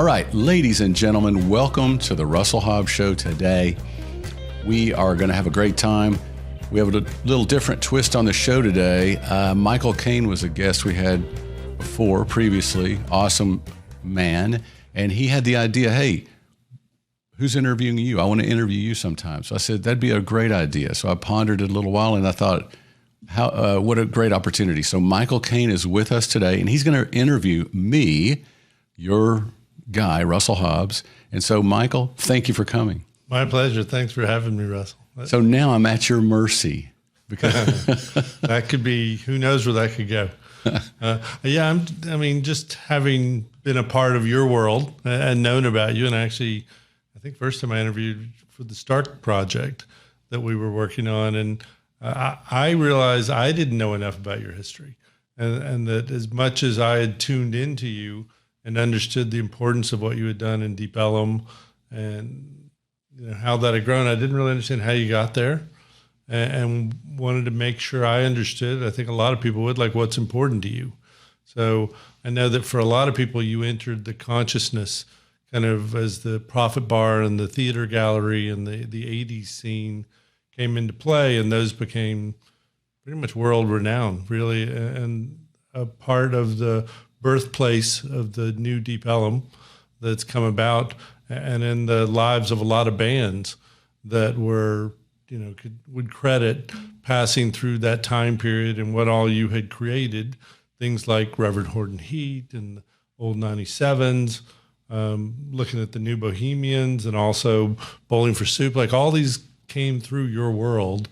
All right, ladies and gentlemen, welcome to the Russell Hobbs Show today. We are going to have a great time. We have a little different twist on the show today. Michael Cain was a guest we had previously, awesome man, and he had the idea, hey, who's interviewing you? I want to interview you sometime. So I said, that'd be a great idea. So I pondered it a little while, and I thought, what a great opportunity. So Michael Cain is with us today, and he's going to interview me, your guy, Russell Hobbs. And so, Michael, thank you for coming. My pleasure. Thanks for having me, Russell. So now I'm at your mercy. Because that could be, who knows where that could go. I mean, just having been a part of your world and known about you, and actually, I think first time I interviewed for the Stark project that we were working on, and I realized I didn't know enough about your history, and that as much as I had tuned into you and understood the importance of what you had done in Deep Ellum and how that had grown, I didn't really understand how you got there, and wanted to make sure I understood. I think a lot of people would, like, what's important to you. So I know that for a lot of people, you entered the consciousness kind of as the Prophet Bar and the theater gallery and the 80s scene came into play, and those became pretty much world renowned, really, and a part of the birthplace of the new Deep Ellum that's come about, and in the lives of a lot of bands that were, would credit passing through that time period and what all you had created, things like Reverend Horton Heat and the old 97s, looking at the New Bohemians and also Bowling for Soup, like all these came through your world,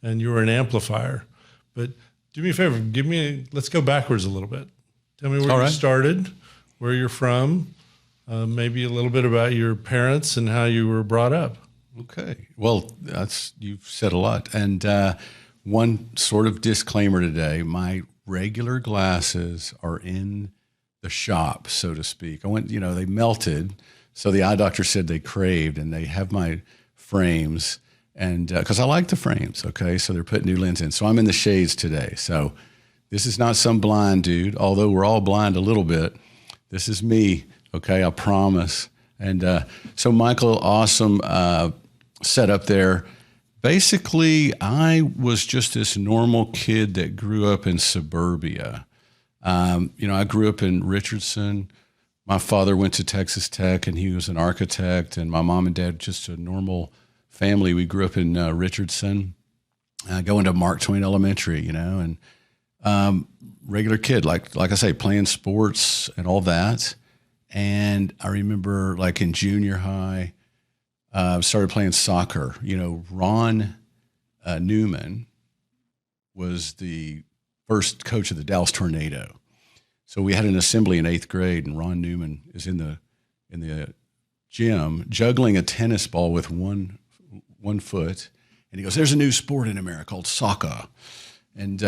and you were an amplifier. But do me a favor, let's go backwards a little bit. Tell me where you started, where you're from, maybe a little bit about your parents and how you were brought up. Okay. Well, you've said a lot. And one sort of disclaimer today, my regular glasses are in the shop, so to speak. I went, they melted. So the eye doctor said they craved, and they have my frames. And because I like the frames, okay? So they're putting new lens in. So I'm in the shades today. So this is not some blind dude, although we're all blind a little bit. This is me, okay? I promise. And so Michael, awesome setup there. Basically, I was just this normal kid that grew up in suburbia. I grew up in Richardson. My father went to Texas Tech, and he was an architect, and my mom and dad, just a normal family. We grew up in Richardson, going to Mark Twain Elementary, and regular kid, like I say, playing sports and all that. And I remember, like, in junior high, started playing soccer. Ron Newman was the first coach of the Dallas Tornado. So we had an assembly in 8th grade, and Ron Newman is in the gym juggling a tennis ball with one foot, and he goes, "There's a new sport in America called soccer." And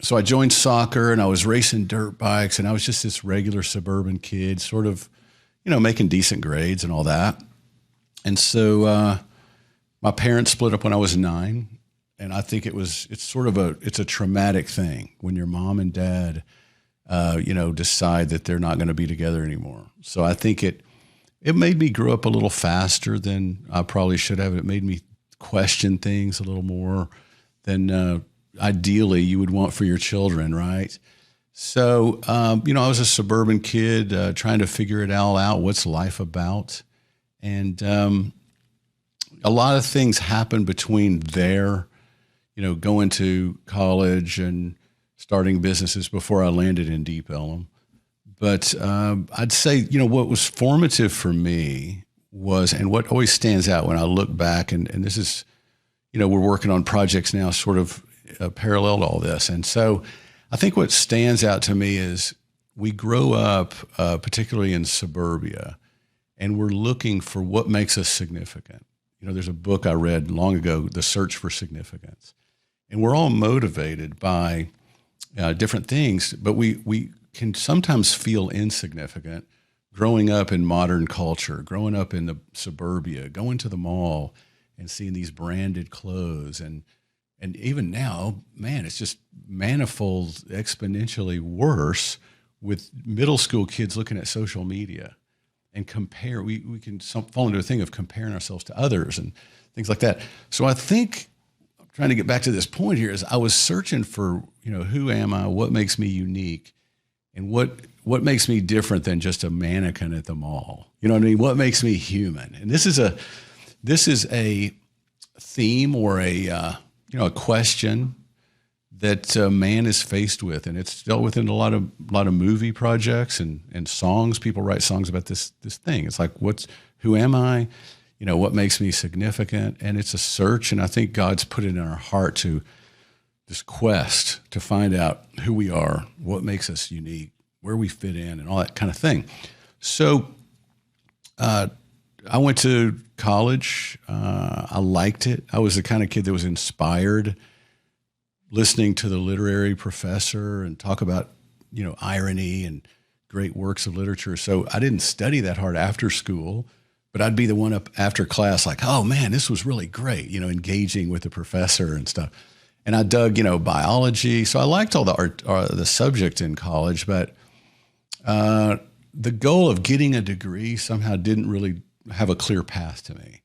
so I joined soccer, and I was racing dirt bikes, and I was just this regular suburban kid, sort of, making decent grades and all that. And so my parents split up when I was 9, and I think it's a traumatic thing when your mom and dad, decide that they're not going to be together anymore. So I think it made me grow up a little faster than I probably should have. It made me question things a little more than ideally you would want for your children, right? So, I was a suburban kid trying to figure it all out. What's life about? And a lot of things happened between there, going to college and starting businesses before I landed in Deep Ellum. But I'd say, what was formative for me was, and what always stands out when I look back, and this is, we're working on projects now sort of parallel to all this. And so I think what stands out to me is we grow up, particularly in suburbia, and we're looking for what makes us significant. There's a book I read long ago, The Search for Significance. And we're all motivated by different things, but we can sometimes feel insignificant growing up in modern culture, growing up in the suburbia, going to the mall and seeing these branded clothes. And even now, man, it's just manifold, exponentially worse with middle school kids looking at social media. and compare. We can fall into a thing of comparing ourselves to others and things like that. So I think I'm trying to get back to this point here is I was searching for, who am I? What makes me unique? And what makes me different than just a mannequin at the mall? You know what I mean? What makes me human? And this is a theme or a question that man is faced with, and it's dealt with in a lot of movie projects and songs. People write songs about this thing. It's like, who am I? What makes me significant? And it's a search, and I think God's put it in our heart to this quest to find out who we are, what makes us unique, where we fit in, and all that kind of thing. So I went to college. I liked it. I was the kind of kid that was inspired listening to the literary professor and talk about, irony and great works of literature. So I didn't study that hard after school, but I'd be the one up after class like, oh man, this was really great, engaging with the professor and stuff. And I dug, biology. So I liked all the art, the subject in college, but the goal of getting a degree somehow didn't really have a clear path to me.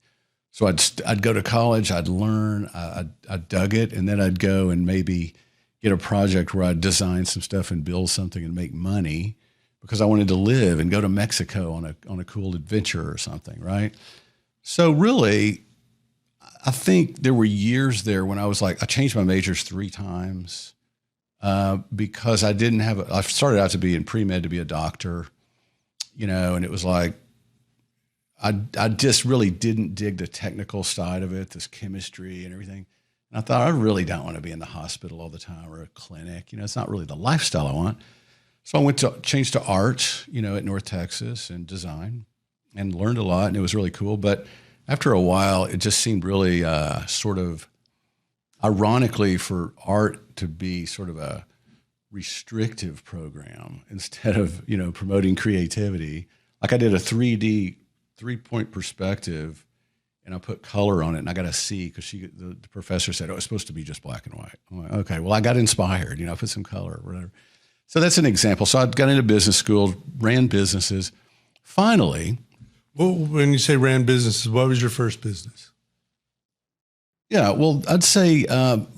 So I'd go to college, I'd learn, I dug it, and then I'd go and maybe get a project where I'd design some stuff and build something and make money because I wanted to live and go to Mexico on a cool adventure or something, right? So really, I think there were years there when I was like, I changed my majors 3 times because I didn't have, I started out to be in pre-med to be a doctor, and it was like, I just really didn't dig the technical side of it, this chemistry and everything. And I thought, I really don't want to be in the hospital all the time or a clinic. It's not really the lifestyle I want. So I changed to art, at North Texas and design and learned a lot, and it was really cool. But after a while, it just seemed really sort of ironically for art to be sort of a restrictive program instead of, promoting creativity. Like I did a 3D 3-point perspective, and I put color on it, and I got a C because the professor said, "Oh, it's supposed to be just black and white." I'm like, okay, well, I got inspired, I put some color or whatever. So that's an example. So I got into business school, ran businesses. Finally, well, when you say ran businesses, what was your first business? Yeah, well, I'd say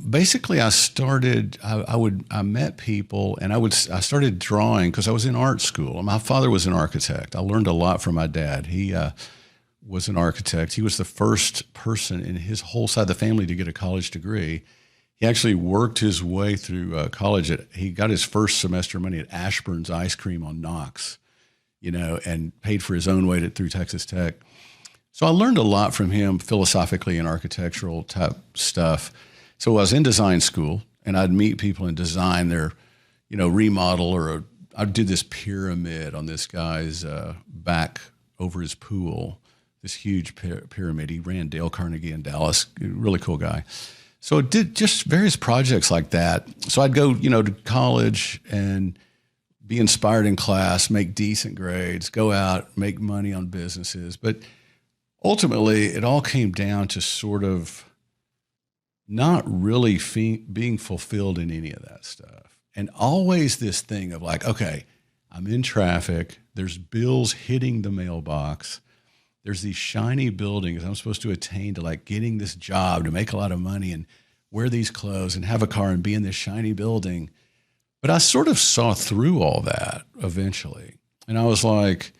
basically I started. I met people, and I started drawing because I was in art school. My father was an architect. I learned a lot from my dad. He was an architect. He was the first person in his whole side of the family to get a college degree. He actually worked his way through college. He got his first semester money at Ashburn's Ice Cream on Knox, and paid for his own way through Texas Tech. So I learned a lot from him philosophically and architectural type stuff. So I was in design school, and I'd meet people and design their, remodel, or I did this pyramid on this guy's back over his pool, this huge pyramid. He ran Dale Carnegie in Dallas, really cool guy. So I did just various projects like that. So I'd go, to college and be inspired in class, make decent grades, go out, make money on businesses. But ultimately, it all came down to sort of not really being fulfilled in any of that stuff. And always this thing of like, okay, I'm in traffic. There's bills hitting the mailbox. There's these shiny buildings I'm supposed to attain to, like getting this job to make a lot of money and wear these clothes and have a car and be in this shiny building. But I sort of saw through all that eventually. And I was like,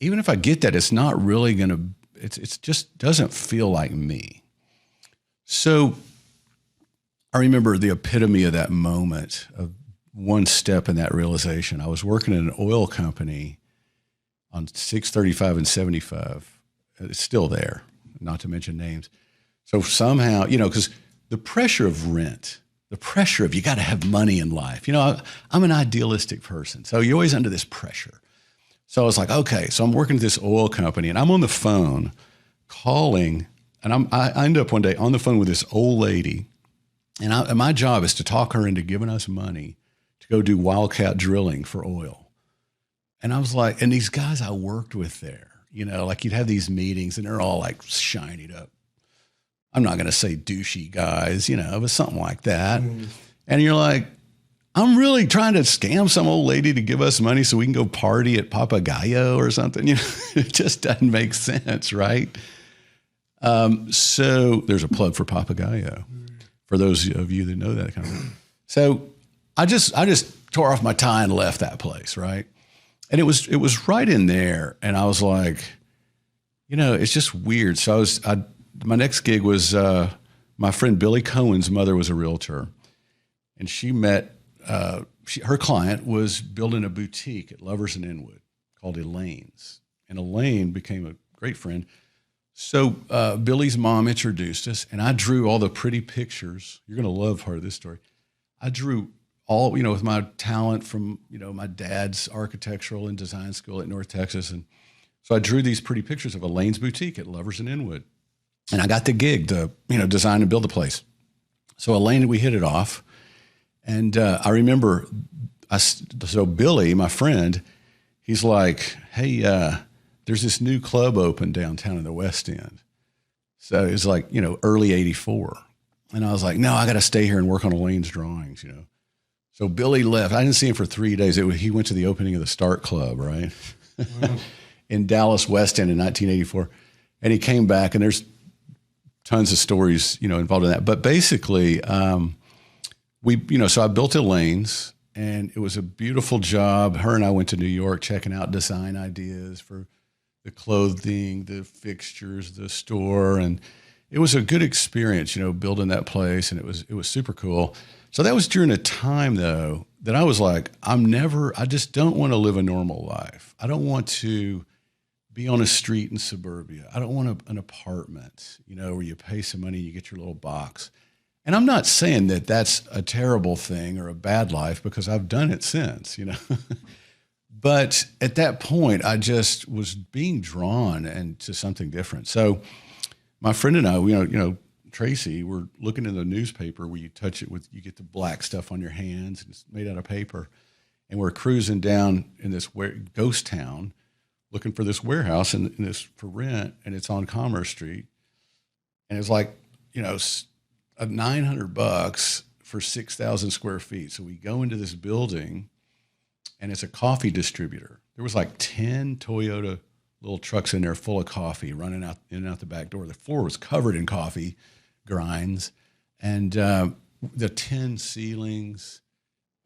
even if I get that, it's not really going to, it just doesn't feel like me. So I remember the epitome of that moment of one step in that realization. I was working in an oil company on 635 and 75. It's still there, not to mention names. So somehow, because the pressure of rent, the pressure of you got to have money in life. I'm an idealistic person. So you're always under this pressure. So I was like, okay, so I'm working at this oil company, and I'm on the phone calling, and I end up one day on the phone with this old lady, and my job is to talk her into giving us money to go do wildcat drilling for oil. And I was like, and these guys I worked with there, like you'd have these meetings, and they're all like shinied up. I'm not going to say douchey guys, but something like that. Mm. And you're like, I'm really trying to scam some old lady to give us money so we can go party at Papagayo or something. You know, it just doesn't make sense, right? So there's a plug for Papagayo for those of you that know that kind of thing. So I just tore off my tie and left that place, right? And it was right in there, and I was like, you know, it's just weird. So my next gig was my friend Billy Cohen's mother was a realtor, and she met. Her client was building a boutique at Lovers and Inwood called Elaine's, and Elaine became a great friend. So Billy's mom introduced us, and I drew all the pretty pictures. You're going to love part of this story. I drew all, you know, with my talent from, you know, my dad's architectural and design school at North Texas. And so I drew these pretty pictures of Elaine's boutique at Lovers and Inwood. And I got the gig to, you know, design and build the place. So Elaine, we hit it off. And I remember, so Billy, my friend, he's like, hey, there's this new club open downtown in the West End. So it was like, you know, early 84. And I was like, no, I got to stay here and work on Elaine's drawings, you know. So Billy left. I didn't see him for 3 days. He went to the opening of the Start Club, right? Wow. In Dallas West End in 1984. And he came back, and there's tons of stories, you know, involved in that. But basically, so I built Elaine's, and it was a beautiful job. Her and I went to New York checking out design ideas for the clothing, the fixtures, the store. And it was a good experience, you know, building that place. And it was super cool. So that was during a time, though, that I was like, I just don't want to live a normal life. I don't want to be on a street in suburbia. I don't want an apartment, you know, where you pay some money, you get your little box. And I'm not saying that that's a terrible thing or a bad life, because I've done it since, you know. But at that point, I just was being drawn to something different. So my friend and I, you know, Tracy, we're looking in the newspaper where you touch it you get the black stuff on your hands, and it's made out of paper. And we're cruising down in this ghost town looking for this warehouse and this for rent, and it's on Commerce Street. And it's like, you know, $900 for 6,000 square feet. So we go into this building, and it's a coffee distributor. There was like 10 Toyota little trucks in there full of coffee running out in and out the back door. The floor was covered in coffee grinds, and the tin ceilings,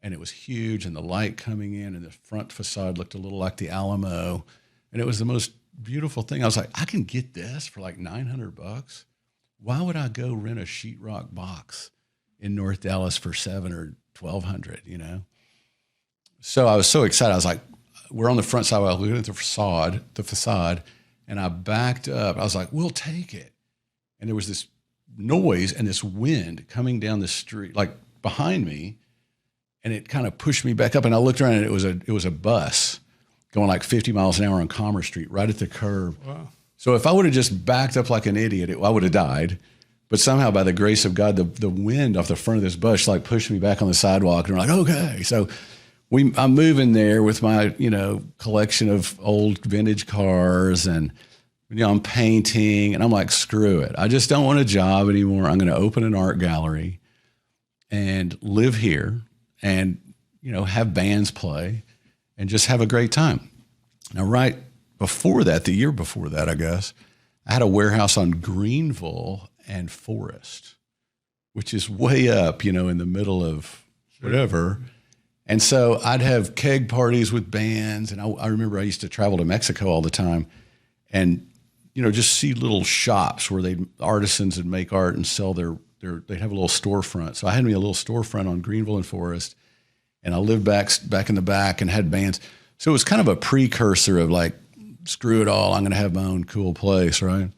and it was huge, and the light coming in, and the front facade looked a little like the Alamo, and it was the most beautiful thing. I was like, I can get this for like $900. Why would I go rent a sheetrock box in North Dallas for $700 or $1,200, you know? So I was so excited. I was like, we're on the front side. I was looking at the facade, and I backed up. I was like, we'll take it. And there was this noise and this wind coming down the street, like behind me, and it kind of pushed me back up. And I looked around, and it was a bus going like 50 miles an hour on Commerce Street, right at the curb. Wow. So if I would have just backed up like an idiot, I would have died. But somehow, by the grace of God, the wind off the front of this bus like pushed me back on the sidewalk, and we're like, okay. So I'm moving there with my, you know, collection of old vintage cars, and, you know, I'm painting, and I'm like, screw it. I just don't want a job anymore. I'm going to open an art gallery and live here and, you know, have bands play and just have a great time. Now, right before that, the year before that, I guess, I had a warehouse on Greenville and Forest, which is way up, you know, in the middle of whatever. And so I'd have keg parties with bands. And I remember I used to travel to Mexico all the time and, you know, just see little shops where artisans would make art and sell they'd have a little storefront. So I had me a little storefront on Greenville and Forest, and I lived back in the back and had bands. So it was kind of a precursor of like, screw it all, I'm going to have my own cool place, right?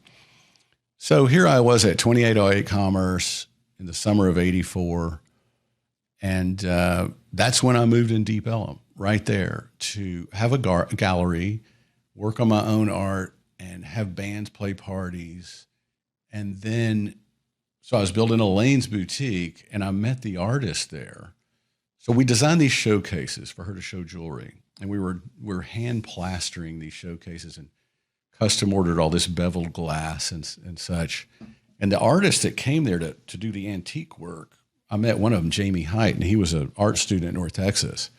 So here I was at 2808 Commerce in the summer of 84. And that's when I moved in Deep Ellum, right there, to have a gallery, work on my own art, and have bands play parties. And then, so I was building Elaine's boutique, and I met the artist there. So we designed these showcases for her to show jewelry. And we're hand plastering these showcases and custom ordered all this beveled glass and such. And the artist that came there to do the antique work I met one of them, Jamie Height, and he was an art student in North Texas.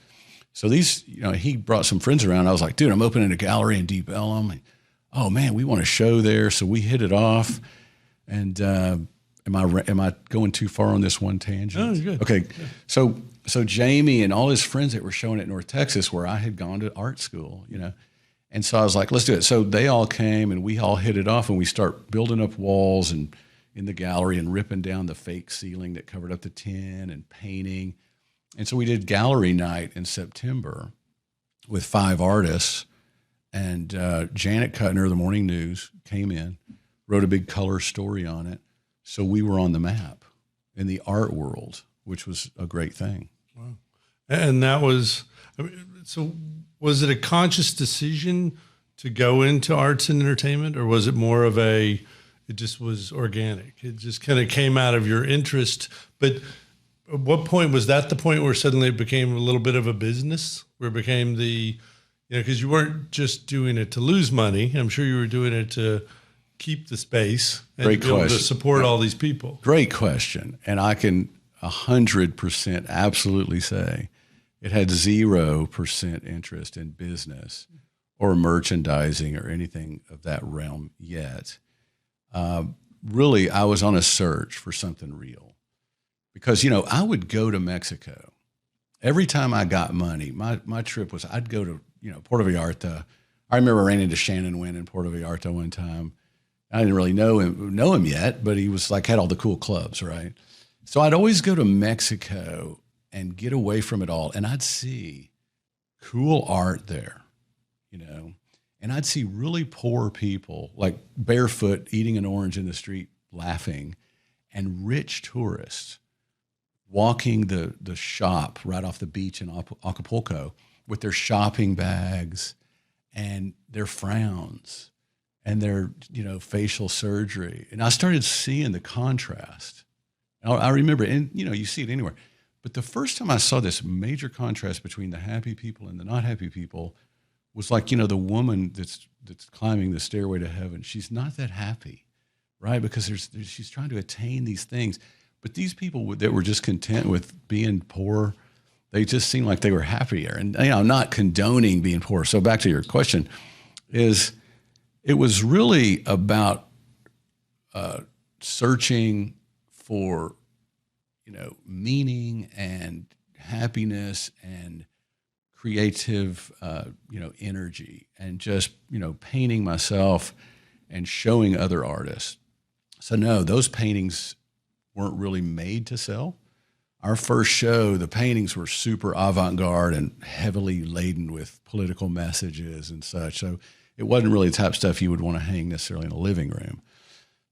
So these, he brought some friends around. I was like, dude, I'm opening a gallery in Deep Ellum. And, oh man, we want to show there. So we hit it off. And am I going too far on this one tangent? No, you're good. Okay. Yeah. So Jamie and all his friends that were showing at North Texas, where I had gone to art school, and so I was like, let's do it. So they all came and we all hit it off, and we start building up walls and in the gallery and ripping down the fake ceiling that covered up the tin and painting. And so we did gallery night in September with 5 artists, and Janet Kuttner of the Morning News came in, wrote a big color story on it. So we were on the map in the art world, which was a great thing. Wow. And that was, so was it a conscious decision to go into arts and entertainment, or was it more of it just was organic? It just kind of came out of your interest. But at what point was that the point where suddenly it became a little bit of a business, where it became because you weren't just doing it to lose money. I'm sure you were doing it to keep the space and be able to support all these people. Great question. And I can 100% absolutely say it had 0% interest in business or merchandising or anything of that realm yet. Really, I was on a search for something real because, I would go to Mexico. Every time I got money, my trip was I'd go to, Puerto Vallarta. I remember I ran into Shannon Wynn in Puerto Vallarta one time. I didn't really know him yet, but he was had all the cool clubs, right? So I'd always go to Mexico and get away from it all, and I'd see cool art there, and I'd see really poor people like barefoot eating an orange in the street laughing, and rich tourists walking the shop right off the beach in Acapulco with their shopping bags and their frowns and their, facial surgery. And I started seeing the contrast. I remember, and, you see it anywhere. But the first time I saw this major contrast between the happy people and the not happy people was the woman that's climbing the stairway to heaven. She's not that happy, right? Because she's trying to attain these things. But these people that were just content with being poor, they just seemed like they were happier. And, I'm not condoning being poor. So back to your question it was really about searching for, meaning and happiness and creative, energy, and just, painting myself and showing other artists. So no, those paintings weren't really made to sell. Our first show, the paintings were super avant-garde and heavily laden with political messages and such. So it wasn't really the type of stuff you would want to hang necessarily in a living room.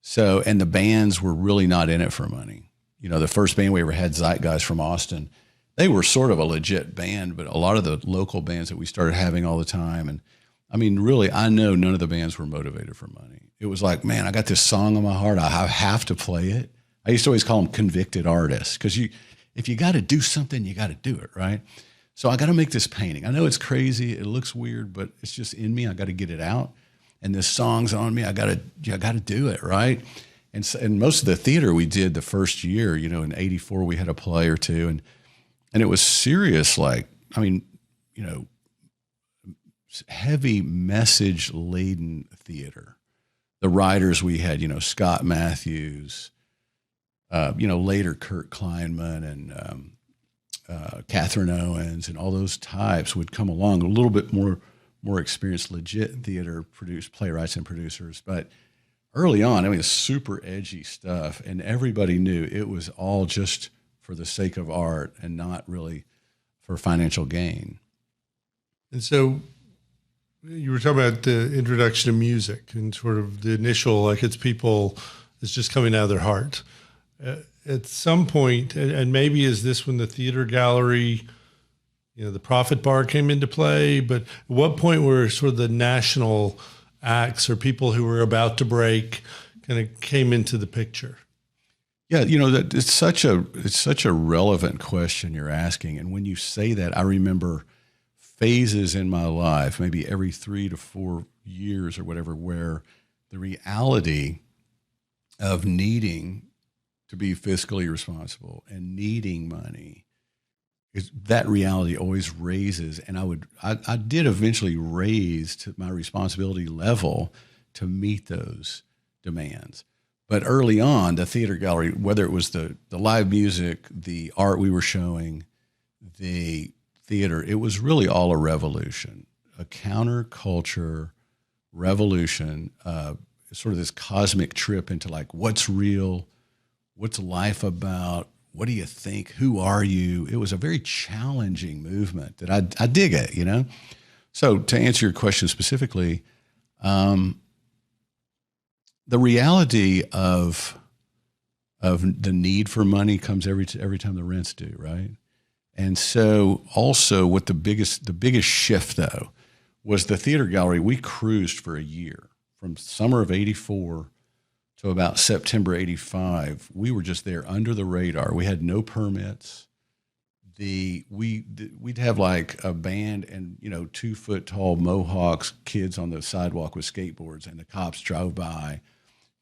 So, and the bands were really not in it for money. The first band we ever had, Zeitgeist from Austin, they were sort of a legit band, but a lot of the local bands that we started having all the time. And I mean, really, I know none of the bands were motivated for money. It was like, man, I got this song on my heart. I have to play it. I used to always call them convicted artists because if you got to do something, you got to do it, right? So I got to make this painting. I know it's crazy. It looks weird, but it's just in me. I got to get it out. And this song's on me. I got to do it, right? And most of the theater we did the first year, in '84, we had a play or two. And it was serious, heavy message-laden theater. The writers we had, Scott Matthews, later Kurt Kleinman and Catherine Owens and all those types would come along, a little bit more experienced, legit theater playwrights and producers. But early on, it's super edgy stuff, and everybody knew it was all just for the sake of art and not really for financial gain. And so you were talking about the introduction of music and sort of the initial, it's just coming out of their heart. At some point, and maybe is this when the theater gallery, the Profit Bar came into play, but at what point were sort of the national acts or people who were about to break kind of came into the picture? Yeah, that it's such a relevant question you're asking. And when you say that, I remember phases in my life, maybe every 3 to 4 years or whatever, where the reality of needing to be fiscally responsible and needing money, that reality always raises. And I did eventually raise to my responsibility level to meet those demands. But early on, the theater gallery, whether it was the live music, the art we were showing, the theater, it was really all a revolution, a counterculture revolution, sort of this cosmic trip into like, what's real, what's life about, what do you think, who are you? It was a very challenging movement that I dig it, you know? So to answer your question specifically, the reality of the need for money comes every time the rents do, right? And so also what the biggest shift though was the theater gallery. We cruised for a year from summer of 84 to about September 85. We were just there under the radar. We had no permits. We'd have like a band and 2 foot tall Mohawks kids on the sidewalk with skateboards, and the cops drove by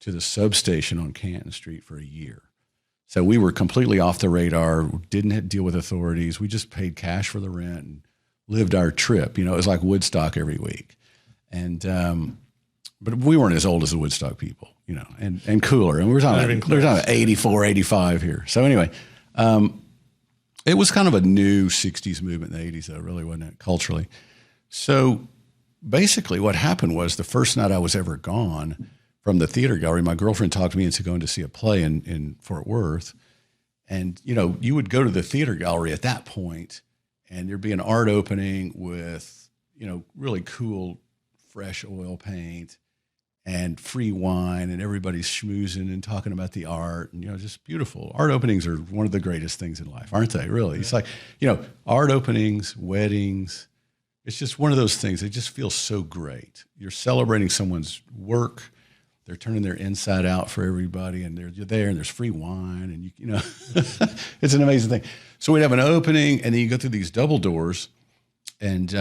to the substation on Canton Street for a year. So we were completely off the radar, didn't deal with authorities. We just paid cash for the rent and lived our trip. It was like Woodstock every week. And, but we weren't as old as the Woodstock people, and cooler. And we were talking about 84, 85 here. So anyway, it was kind of a new 60s movement in the 80s, though, really, wasn't it, culturally? So basically what happened was the first night I was ever gone from the theater gallery, my girlfriend talked me into going to see a play in Fort Worth. And, you would go to the theater gallery at that point, and there'd be an art opening with, really cool, fresh oil paint and free wine, and everybody's schmoozing and talking about the art, and, just beautiful. Art openings are one of the greatest things in life, aren't they, really? It's like, art openings, weddings, it's just one of those things. It just feels so great. You're celebrating someone's work. They're turning their inside out for everybody, and you're there, and there's free wine, and it's an amazing thing. So we'd have an opening, and then you go through these double doors, and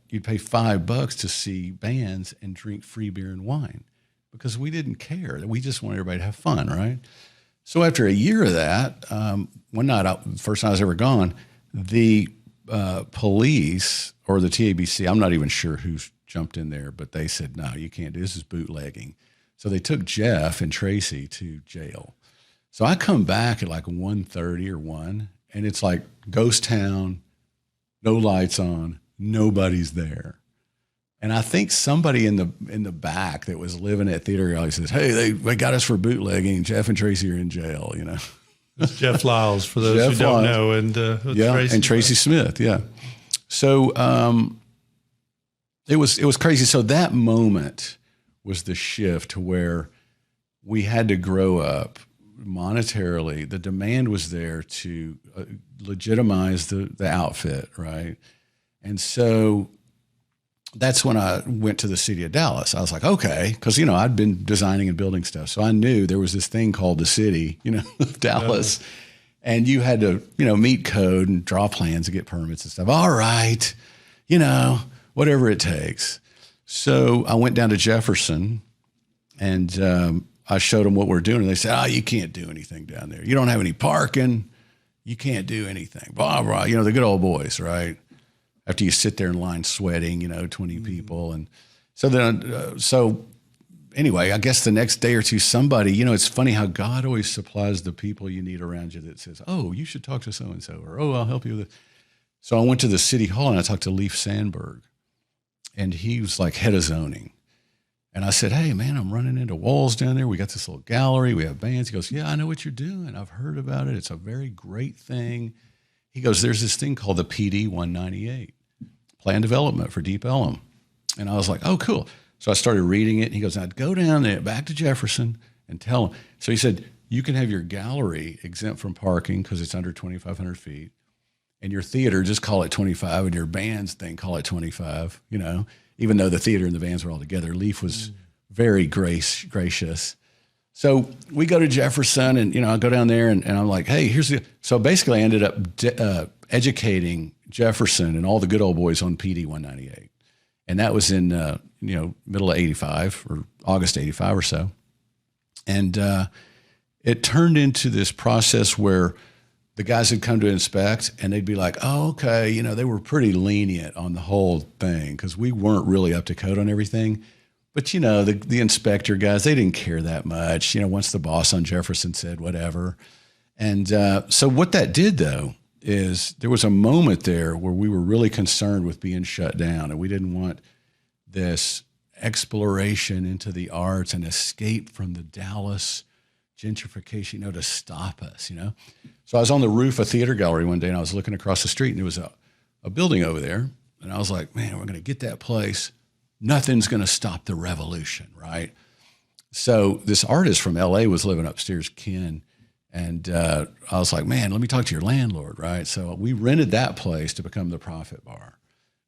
you'd pay $5 to see bands and drink free beer and wine, because we didn't care. We just wanted everybody to have fun, right? So after a year of that, one night, first night I was ever gone, the police or the TABC, I'm not even sure who jumped in there, but they said, no, you can't do this. This is bootlegging. So they took Jeff and Tracy to jail. So I come back at like 1:30 or 1, and it's like ghost town, no lights on, nobody's there. And I think somebody in the back that was living at theater gallery says, hey, they got us for bootlegging. Jeff and Tracy are in jail, It's Jeff Lyles, for those who don't know. And Tracy Smith, yeah. So it was crazy. So that moment was the shift to where we had to grow up monetarily. The demand was there to legitimize the outfit, right? And so that's when I went to the city of Dallas. I was like, okay, because, I'd been designing and building stuff. So I knew there was this thing called the city, of Dallas. And you had to, meet code and draw plans to get permits and stuff. All right, whatever it takes. So I went down to Jefferson, and I showed them what we're doing. And they said, you can't do anything down there. You don't have any parking. You can't do anything. Blah, blah. The good old boys, right? After you sit there in line sweating, 20 people. And so then, anyway, I guess the next day or two, somebody, it's funny how God always supplies the people you need around you that says, oh, you should talk to so-and-so, or, oh, I'll help you with it. So I went to the city hall and I talked to Leif Sandberg, and he was like head of zoning. And I said, hey, man, I'm running into walls down there. We got this little gallery. We have bands. He goes, yeah, I know what you're doing. I've heard about it. It's a very great thing. He goes, there's this thing called the PD 198, Plan Development for Deep Ellum. And I was like, oh, cool. So I started reading it. He goes, now go down there, back to Jefferson, and tell him. So he said, you can have your gallery exempt from parking because it's under 2,500 feet. And your theater, just call it 25, and your bands thing, call it 25, even though the theater and the bands were all together. Leif was very gracious. So we go to Jefferson, and, I go down there, and I'm like, hey, so basically I ended up educating Jefferson and all the good old boys on PD 198. And that was in, middle of 85 or August 85 or so. And it turned into this process where the guys would come to inspect and they'd be like, oh, okay. You know, they were pretty lenient on the whole thing because we weren't really up to code on everything. But, you know, the inspector guys, they didn't care that much. You know, once the boss on Jefferson said whatever. And so what that did, though, is there was a moment there where we were really concerned with being shut down, and we didn't want this exploration into the arts and escape from the Dallas gentrification, you know, to stop us, you know. So I was on the roof of Theater Gallery one day, and I was looking across the street, and there was a building over there, and I was like, man, we're going to get that place. Nothing's going to stop the revolution, right? So this artist from LA was living upstairs, Ken, and I was like, man, let me talk to your landlord, right? So we rented that place to become the Prophet Bar,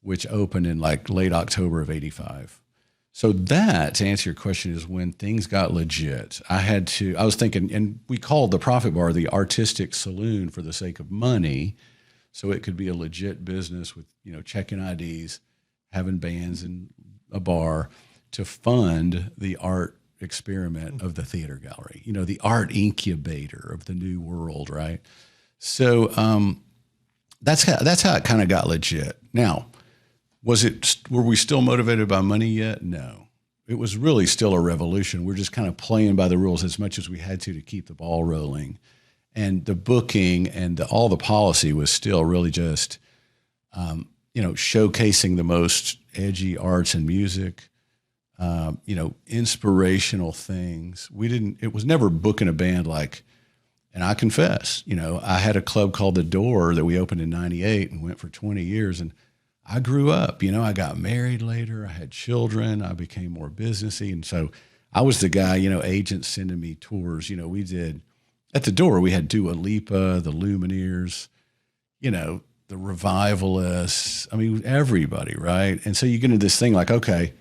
which opened in like late October of '85. So that, to answer your question, is when things got legit. I was thinking, and we called the Prophet Bar the artistic saloon for the sake of money, so it could be a legit business with, you know, checking IDs, having bands and a bar to fund the art experiment of the Theater Gallery, you know, the art incubator of the new world, right? So that's how it kind of got legit. Now, were we still motivated by money yet? No. It was really still a revolution. We're just kind of playing by the rules as much as we had to keep the ball rolling. And the booking and all the policy was still really just, you know, showcasing the most edgy arts and music, you know, inspirational things. It was never booking a band like, and I confess, you know, I had a club called The Door that we opened in '98 and went for 20 years. And I grew up, you know, I got married later. I had children. I became more businessy. And so I was the guy, you know, agents sending me tours. You know, we did at The Door, we had Dua Lipa, the Lumineers, you know, the Revivalists. I mean, everybody, right? And so you get into this thing like, okay,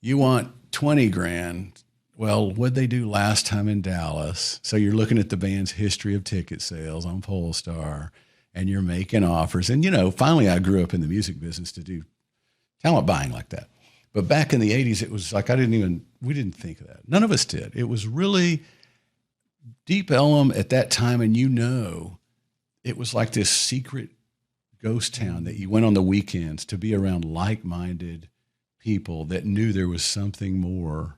you want 20 grand. Well, what'd they do last time in Dallas? So you're looking at the band's history of ticket sales on Polestar, and you're making offers. And, you know, finally I grew up in the music business to do talent buying like that. But back in the 80s, it was like we didn't think of that. None of us did. It was really Deep Ellum at that time, and you know, it was like this secret ghost town that you went on the weekends to be around like-minded people that knew there was something more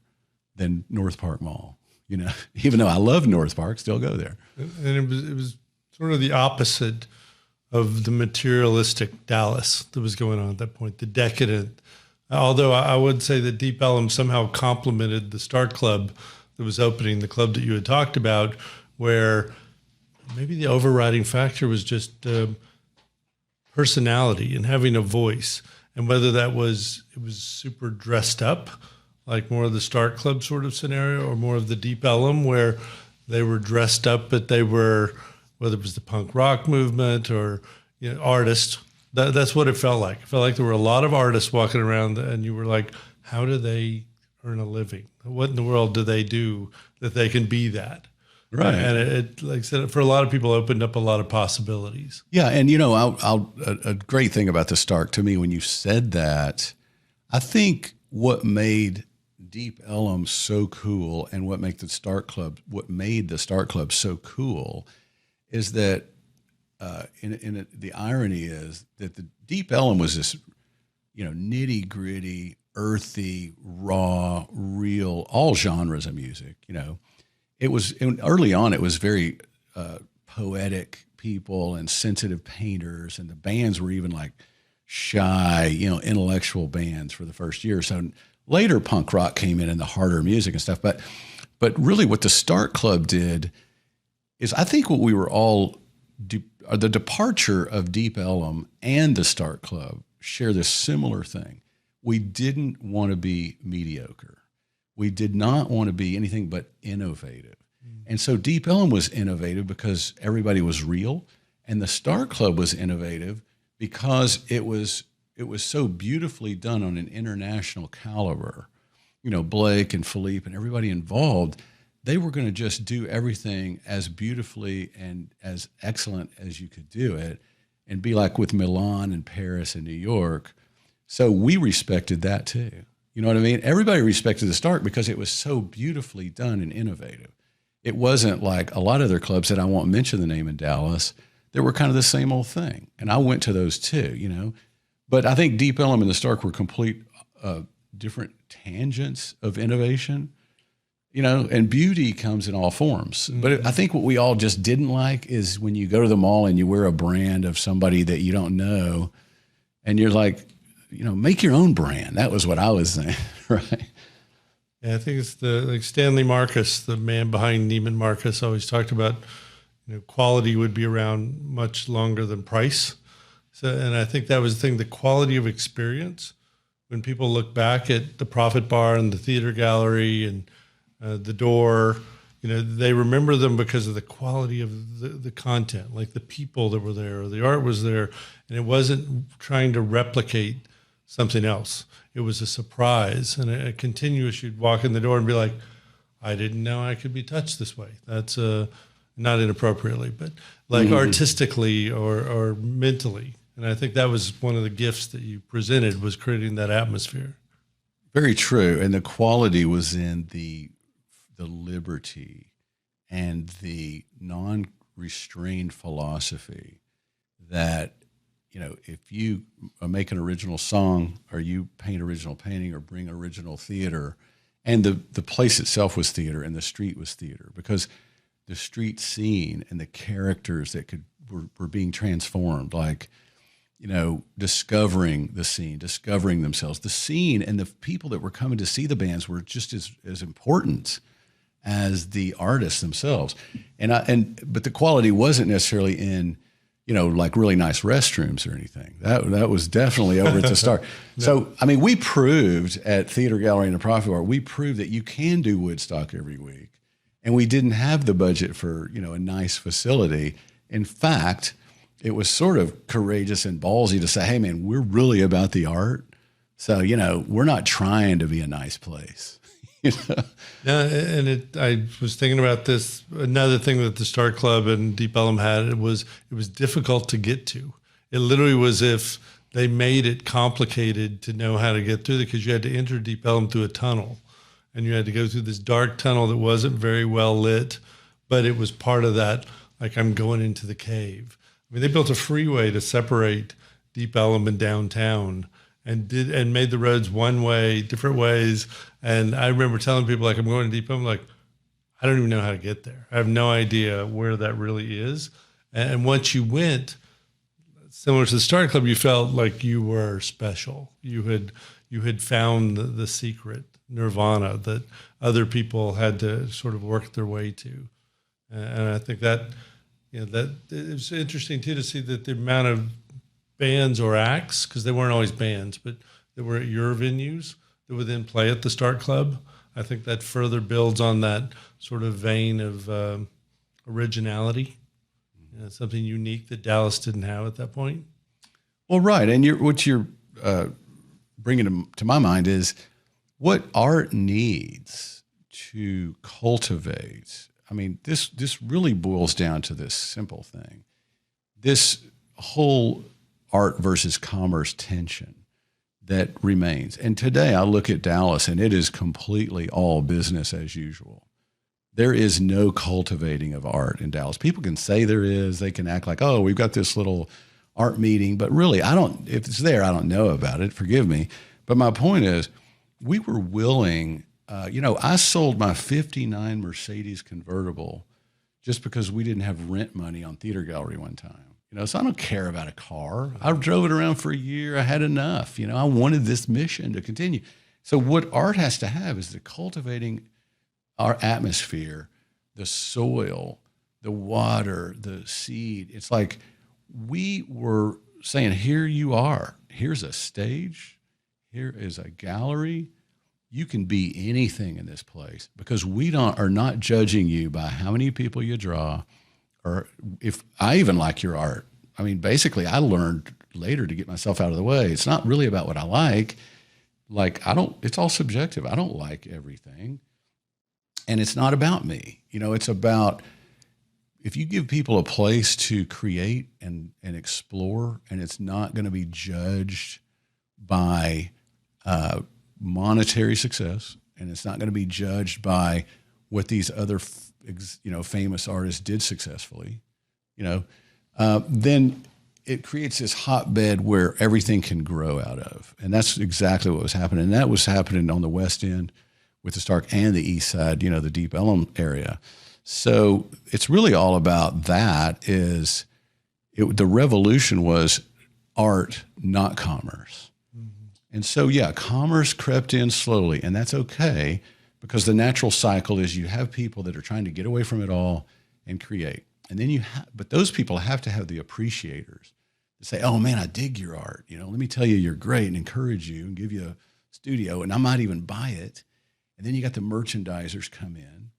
than North Park Mall. You know, even though I love North Park, still go there. And it was sort of the opposite of the materialistic Dallas that was going on at that point, the decadent. Although I would say that Deep Ellum somehow complemented the Start Club that was opening, the club that you had talked about, where maybe the overriding factor was just personality and having a voice. And whether it was super dressed up, like more of the Start Club sort of scenario, or more of the Deep Ellum, where they were dressed up, but they were, whether it was the punk rock movement or, you know, artists, that's what it felt like. It felt like there were a lot of artists walking around, and you were like, how do they earn a living? What in the world do they do that they can be that? Right. And it like I said, for a lot of people, opened up a lot of possibilities. Yeah. And, you know, a great thing about the Start to me, when you said that, I think what made Deep Ellum so cool and what made the Start Club so cool is that the irony is that the Deep Ellum was this, you know, nitty gritty, earthy, raw, real, all genres of music. You know, it was early on. It was very poetic people and sensitive painters, and the bands were even like shy, you know, intellectual bands for the first year. So later, punk rock came in and the harder music and stuff. But really, what the Start Club did is, I think what we were all the departure of Deep Ellum and the Start Club share this similar thing. We didn't want to be mediocre. We did not want to be anything but innovative. And so Deep Ellum was innovative because everybody was real, and the Start Club was innovative because it was so beautifully done on an international caliber. You know, Blake and Philippe and everybody involved, they were going to just do everything as beautifully and as excellent as you could do it, and be like with Milan and Paris and New York. So we respected that too. You know what I mean? Everybody respected the Start because it was so beautifully done and innovative. it wasn't like a lot of other clubs that I won't mention the name in Dallas. They were kind of the same old thing. And I went to those too, you know. But I think Deep Ellum and the Stark were complete different tangents of innovation, you know, and beauty comes in all forms. But I think what we all just didn't like is when you go to the mall and you wear a brand of somebody that you don't know and you're like, you know, make your own brand. That was what I was saying, right? Yeah, I think it's like Stanley Marcus, the man behind Neiman Marcus, always talked about, you know, quality would be around much longer than price. So, and I think that was the thing, the quality of experience. When people look back at the Profit Bar and the Theater Gallery and the Door, you know, they remember them because of the quality of the content, like the people that were there, or the art was there, and it wasn't trying to replicate something else. It was a surprise and a continuous. You'd walk in the door and be like, I didn't know I could be touched this way. That's not inappropriately, but like artistically or mentally. And I think that was one of the gifts that you presented, was creating that atmosphere. Very true. And the quality was in the liberty and the non-restrained philosophy that, you know, if you make an original song or you paint original painting or bring original theater, and the place itself was theater and the street was theater, because the street scene and the characters that were being transformed, like, you know, discovering the scene, discovering themselves. The scene and the people that were coming to see the bands were just as important as the artists themselves. But the quality wasn't necessarily in, you know, like really nice restrooms or anything. That was definitely over at the start. No. So, I mean, we proved at Theater Gallery and the Profit Bar, we proved that you can do Woodstock every week. And we didn't have the budget for, you know, a nice facility. In fact, it was sort of courageous and ballsy to say, hey, man, we're really about the art. So, you know, we're not trying to be a nice place. You know? Yeah, and I was thinking about this. Another thing that the Star Club and Deep Ellum had, it was difficult to get to. It literally was if they made it complicated to know how to get through it, because you had to enter Deep Ellum through a tunnel. And you had to go through this dark tunnel that wasn't very well lit, but it was part of that, like, I'm going into the cave. I mean, they built a freeway to separate Deep Ellum and downtown, and made the roads one way, different ways. And I remember telling people, like, I'm going to Deep Ellum, like, I don't even know how to get there. I have no idea where that really is. And once you went, similar to the Star Club, you felt like you were special. You had found the secret nirvana that other people had to sort of work their way to. And I think that, you know, that it was interesting too to see that the amount of bands or acts, because they weren't always bands, but that were at your venues that would then play at the Start Club. I think that further builds on that sort of vein of originality, you know, something unique that Dallas didn't have at that point. Well, right. And what you're bringing to my mind is what art needs to cultivate. I mean, this really boils down to this simple thing. This whole art versus commerce tension that remains. And today I look at Dallas and it is completely all business as usual. There is no cultivating of art in Dallas. People can say there is, they can act like, oh, we've got this little art meeting, but really if it's there, I don't know about it, forgive me. But my point is, we were willing, you know, I sold my 59 Mercedes convertible just because we didn't have rent money on Theater Gallery one time. You know, so I don't care about a car. I drove it around for a year. I had enough. You know, I wanted this mission to continue. So what art has to have is the cultivating our atmosphere, the soil, the water, the seed. It's like we were saying, here you are. Here's a stage. Here is a gallery. You can be anything in this place, because we are not judging you by how many people you draw, or if I even like your art. I mean, basically, I learned later to get myself out of the way. It's not really about what I like. Like, it's all subjective. I don't like everything. And it's not about me. You know, it's about, if you give people a place to create and explore, and it's not going to be judged by monetary success, and it's not going to be judged by what these other famous artists did successfully, then it creates this hotbed where everything can grow out of. And that's exactly what was happening. And that was happening on the West End with the Stark and the East Side, the Deep Ellum area. So it's really all about that. The revolution was art, not commerce. Mm-hmm. And so, commerce crept in slowly, and that's okay, because the natural cycle is you have people that are trying to get away from it all and create. And then but those people have to have the appreciators to say, oh man, I dig your art. Let me tell you, you're great, and encourage you and give you a studio, and I might even buy it. And then you got the merchandisers come in,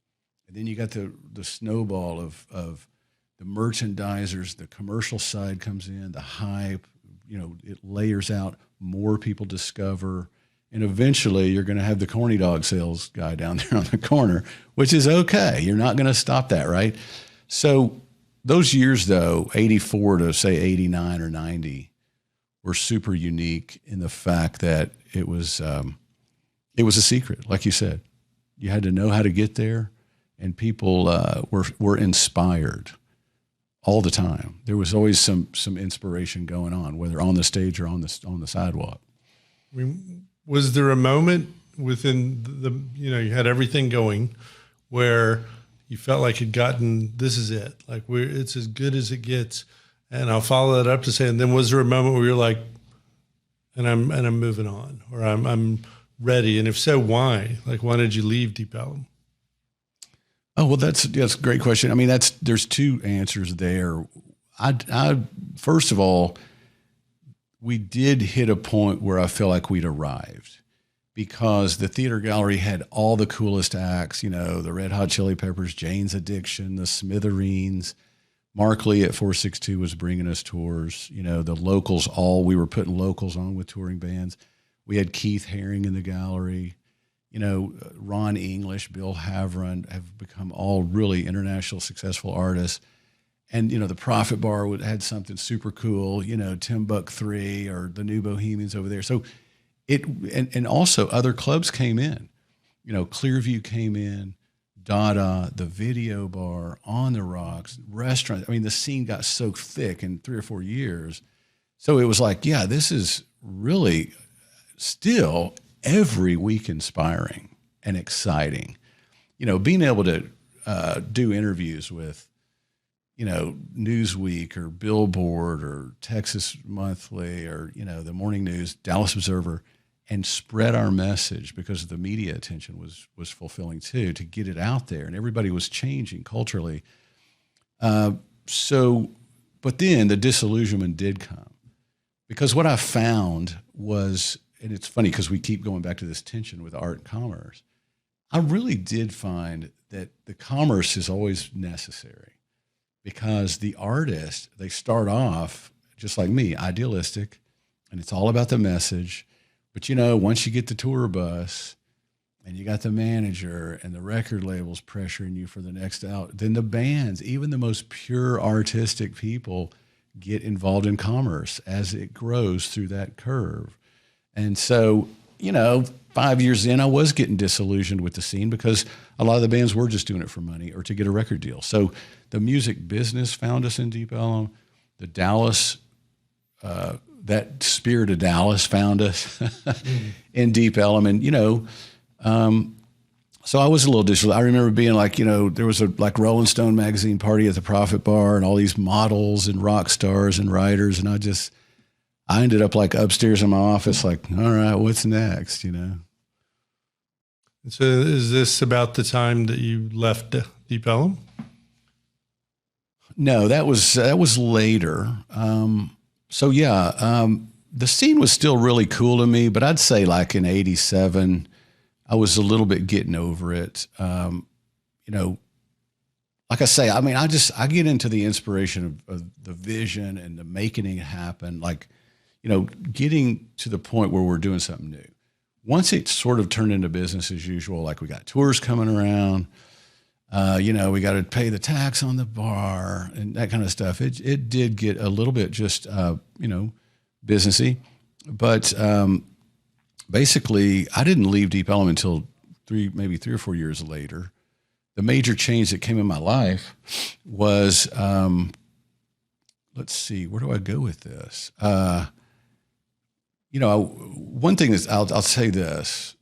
and then you got the snowball of the merchandisers, the commercial side comes in, the hype, it layers out, more people discover, and eventually you're going to have the corny dog sales guy down there on the corner, which is okay. You're not going to stop that, right? So those years, though, 84 to say 89 or 90, were super unique in the fact that it was a secret, like you said. You had to know how to get there, and people were inspired all the time. There was always some inspiration going on, whether on the stage or on the sidewalk. I mean, was there a moment within you had everything going where you felt like this is it, like it's as good as it gets? And I'll follow that up to say, and then was there a moment where you're like, and I'm moving on, or I'm ready? And if so, why? Like, why did you leave Deep Ellum? Oh, well, that's a great question. I mean, there's two answers there. I first of all, we did hit a point where I feel like we'd arrived, because the theater gallery had all the coolest acts, the Red Hot Chili Peppers, Jane's Addiction, the Smithereens. Mark Lee at 462 was bringing us tours. The locals, we were putting locals on with touring bands. We had Keith Haring in the gallery. Ron English, Bill Havron have become all really international successful artists. And, the Prophet Bar had something super cool, Timbuk 3 or the New Bohemians over there. So and also other clubs came in, Clearview came in, Dada, the Video Bar, On the Rocks, restaurants. I mean, the scene got so thick in 3 or 4 years. So it was like, this is really still every week inspiring and exciting. Being able to do interviews with, Newsweek or Billboard or Texas Monthly or, the Morning News, Dallas Observer, and spread our message, because the media attention was fulfilling too, to get it out there, and everybody was changing culturally. But then the disillusionment did come, because what I found was, and it's funny because we keep going back to this tension with art and commerce, I really did find that the commerce is always necessary, because the artist, they start off just like me, idealistic, and it's all about the message. But, once you get the tour bus and you got the manager and the record labels pressuring you for the next out, then the bands, even the most pure artistic people, get involved in commerce as it grows through that curve. And so, 5 years in, I was getting disillusioned with the scene, because a lot of the bands were just doing it for money or to get a record deal. So the music business found us in Deep Ellum. The Dallas, that spirit of Dallas found us in Deep Ellum. And, so I was a little disillusioned. I remember being like, there was a Rolling Stone magazine party at the Prophet Bar, and all these models and rock stars and writers. And I ended up upstairs in my office, all right, what's next, So is this about the time that you left Deep Ellum? No, that was later. The scene was still really cool to me, but I'd say in 87, I was a little bit getting over it. Like I say, I mean, I get into the inspiration of the vision and the making it happen, getting to the point where we're doing something new. Once it sort of turned into business as usual, we got tours coming around, we got to pay the tax on the bar and that kind of stuff. It did get a little bit just, businessy, but basically I didn't leave Deep Ellum until maybe 3 or 4 years later. the major change that came in my life was, let's see, where do I go with this? One thing is, I'll say this,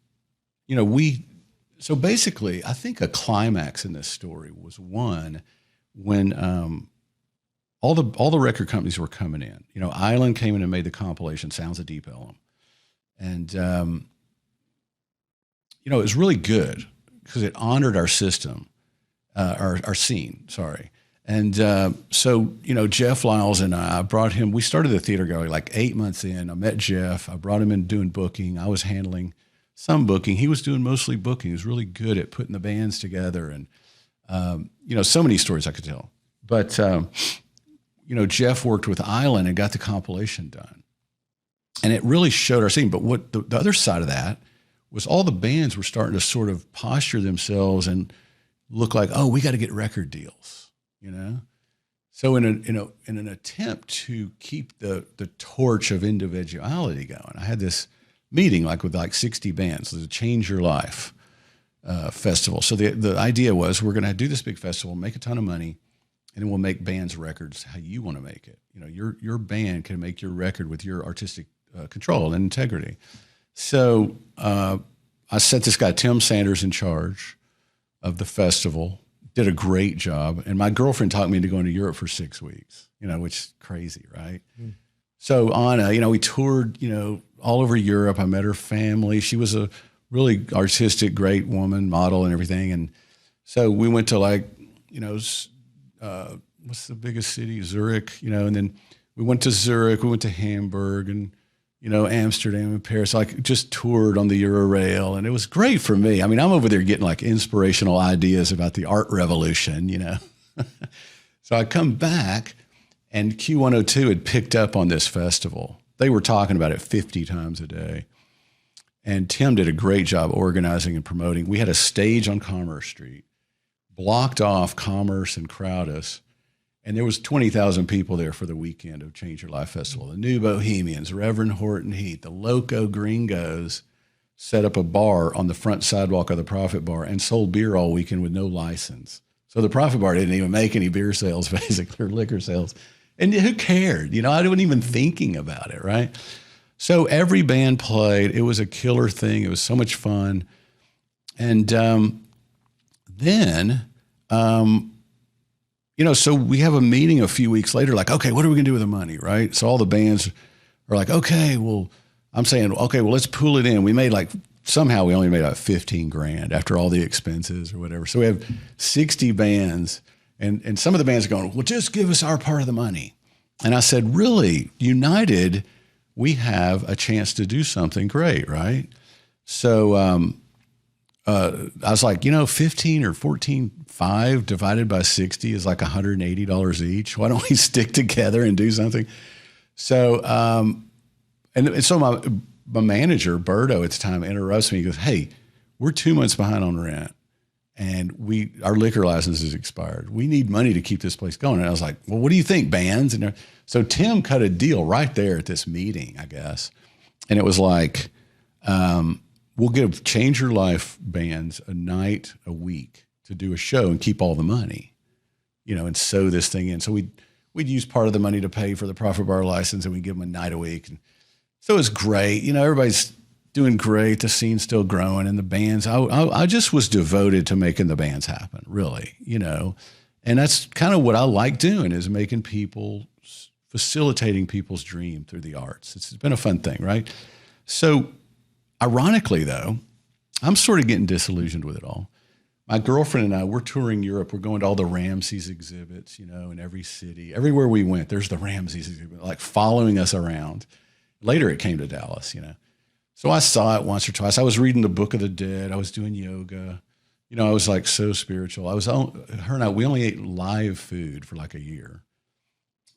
so basically, I think a climax in this story was one when all the record companies were coming in. Island came in and made the compilation Sounds of Deep Ellum. And, it was really good because it honored our system, our scene, sorry. And so, Jeff Lyles and I brought him, we started the theater gallery like 8 months in. I met Jeff. I brought him in doing booking. I was handling some booking. He was doing mostly booking. He was really good at putting the bands together. And, so many stories I could tell. But, Jeff worked with Island and got the compilation done. And it really showed our scene. But what the other side of that was all the bands were starting to sort of posture themselves and look like, oh, we got to get record deals. So in an attempt to keep the torch of individuality going, I had this meeting with 60 bands, the Change Your Life festival. So the idea was we're going to do this big festival, make a ton of money, and then we'll make bands records how you want to make it. Your band can make your record with your artistic control and integrity. So I set this guy Tim Sanders in charge of the festival. Did a great job. And my girlfriend talked me into going to Europe for 6 weeks, which is crazy, right? Mm. So Anna, we toured, all over Europe. I met her family. She was a really artistic, great woman, model and everything. And so we went to what's the biggest city? Zurich, and then we went to Zurich, we went to Hamburg and, Amsterdam and Paris, just toured on the Eurorail. And it was great for me. I mean, I'm over there getting inspirational ideas about the art revolution, So I come back and Q102 had picked up on this festival. They were talking about it 50 times a day. And Tim did a great job organizing and promoting. We had a stage on Commerce Street, blocked off Commerce and Crowdus. And there was 20,000 people there for the weekend of Change Your Life Festival. The New Bohemians, Reverend Horton Heat, the Loco Gringos set up a bar on the front sidewalk of the Prophet Bar and sold beer all weekend with no license. So the Prophet Bar didn't even make any beer sales, basically, or liquor sales. And who cared? I wasn't even thinking about it, right? So every band played. It was a killer thing. It was so much fun. And then... so we have a meeting a few weeks later, okay, what are we going to do with the money, right? So all the bands are like, okay, well, I'm saying, okay, well, let's pool it in. We made somehow we only made about $15,000 after all the expenses or whatever. So we have 60 bands and some of the bands are going, well, just give us our part of the money. And I said, really, United, we have a chance to do something great, right? So I was like, 15 or 14.5 divided by 60 is $180 each. Why don't we stick together and do something? So, and so my manager, Berto, at the time interrupts me. He goes, hey, we're 2 months behind on rent and our liquor license is expired. We need money to keep this place going. And I was like, well, what do you think, bands? And so Tim cut a deal right there at this meeting, I guess. And it was we'll give Change Your Life bands a night a week to do a show and keep all the money, and sew this thing in. So we'd use part of the money to pay for the Prophet Bar license and we'd give them a night a week. And so it was great. Everybody's doing great. The scene's still growing and the bands, I just was devoted to making the bands happen, really, and that's kind of what I like doing is facilitating people's dream through the arts. It's been a fun thing, right? So, ironically, though, I'm sort of getting disillusioned with it all. My girlfriend and I, we're touring Europe. We're going to all the Ramses exhibits, in every city. Everywhere we went, there's the Ramses exhibit, following us around. Later, it came to Dallas, So I saw it once or twice. I was reading the Book of the Dead. I was doing yoga. I was so spiritual. Her and I, we only ate live food for a year.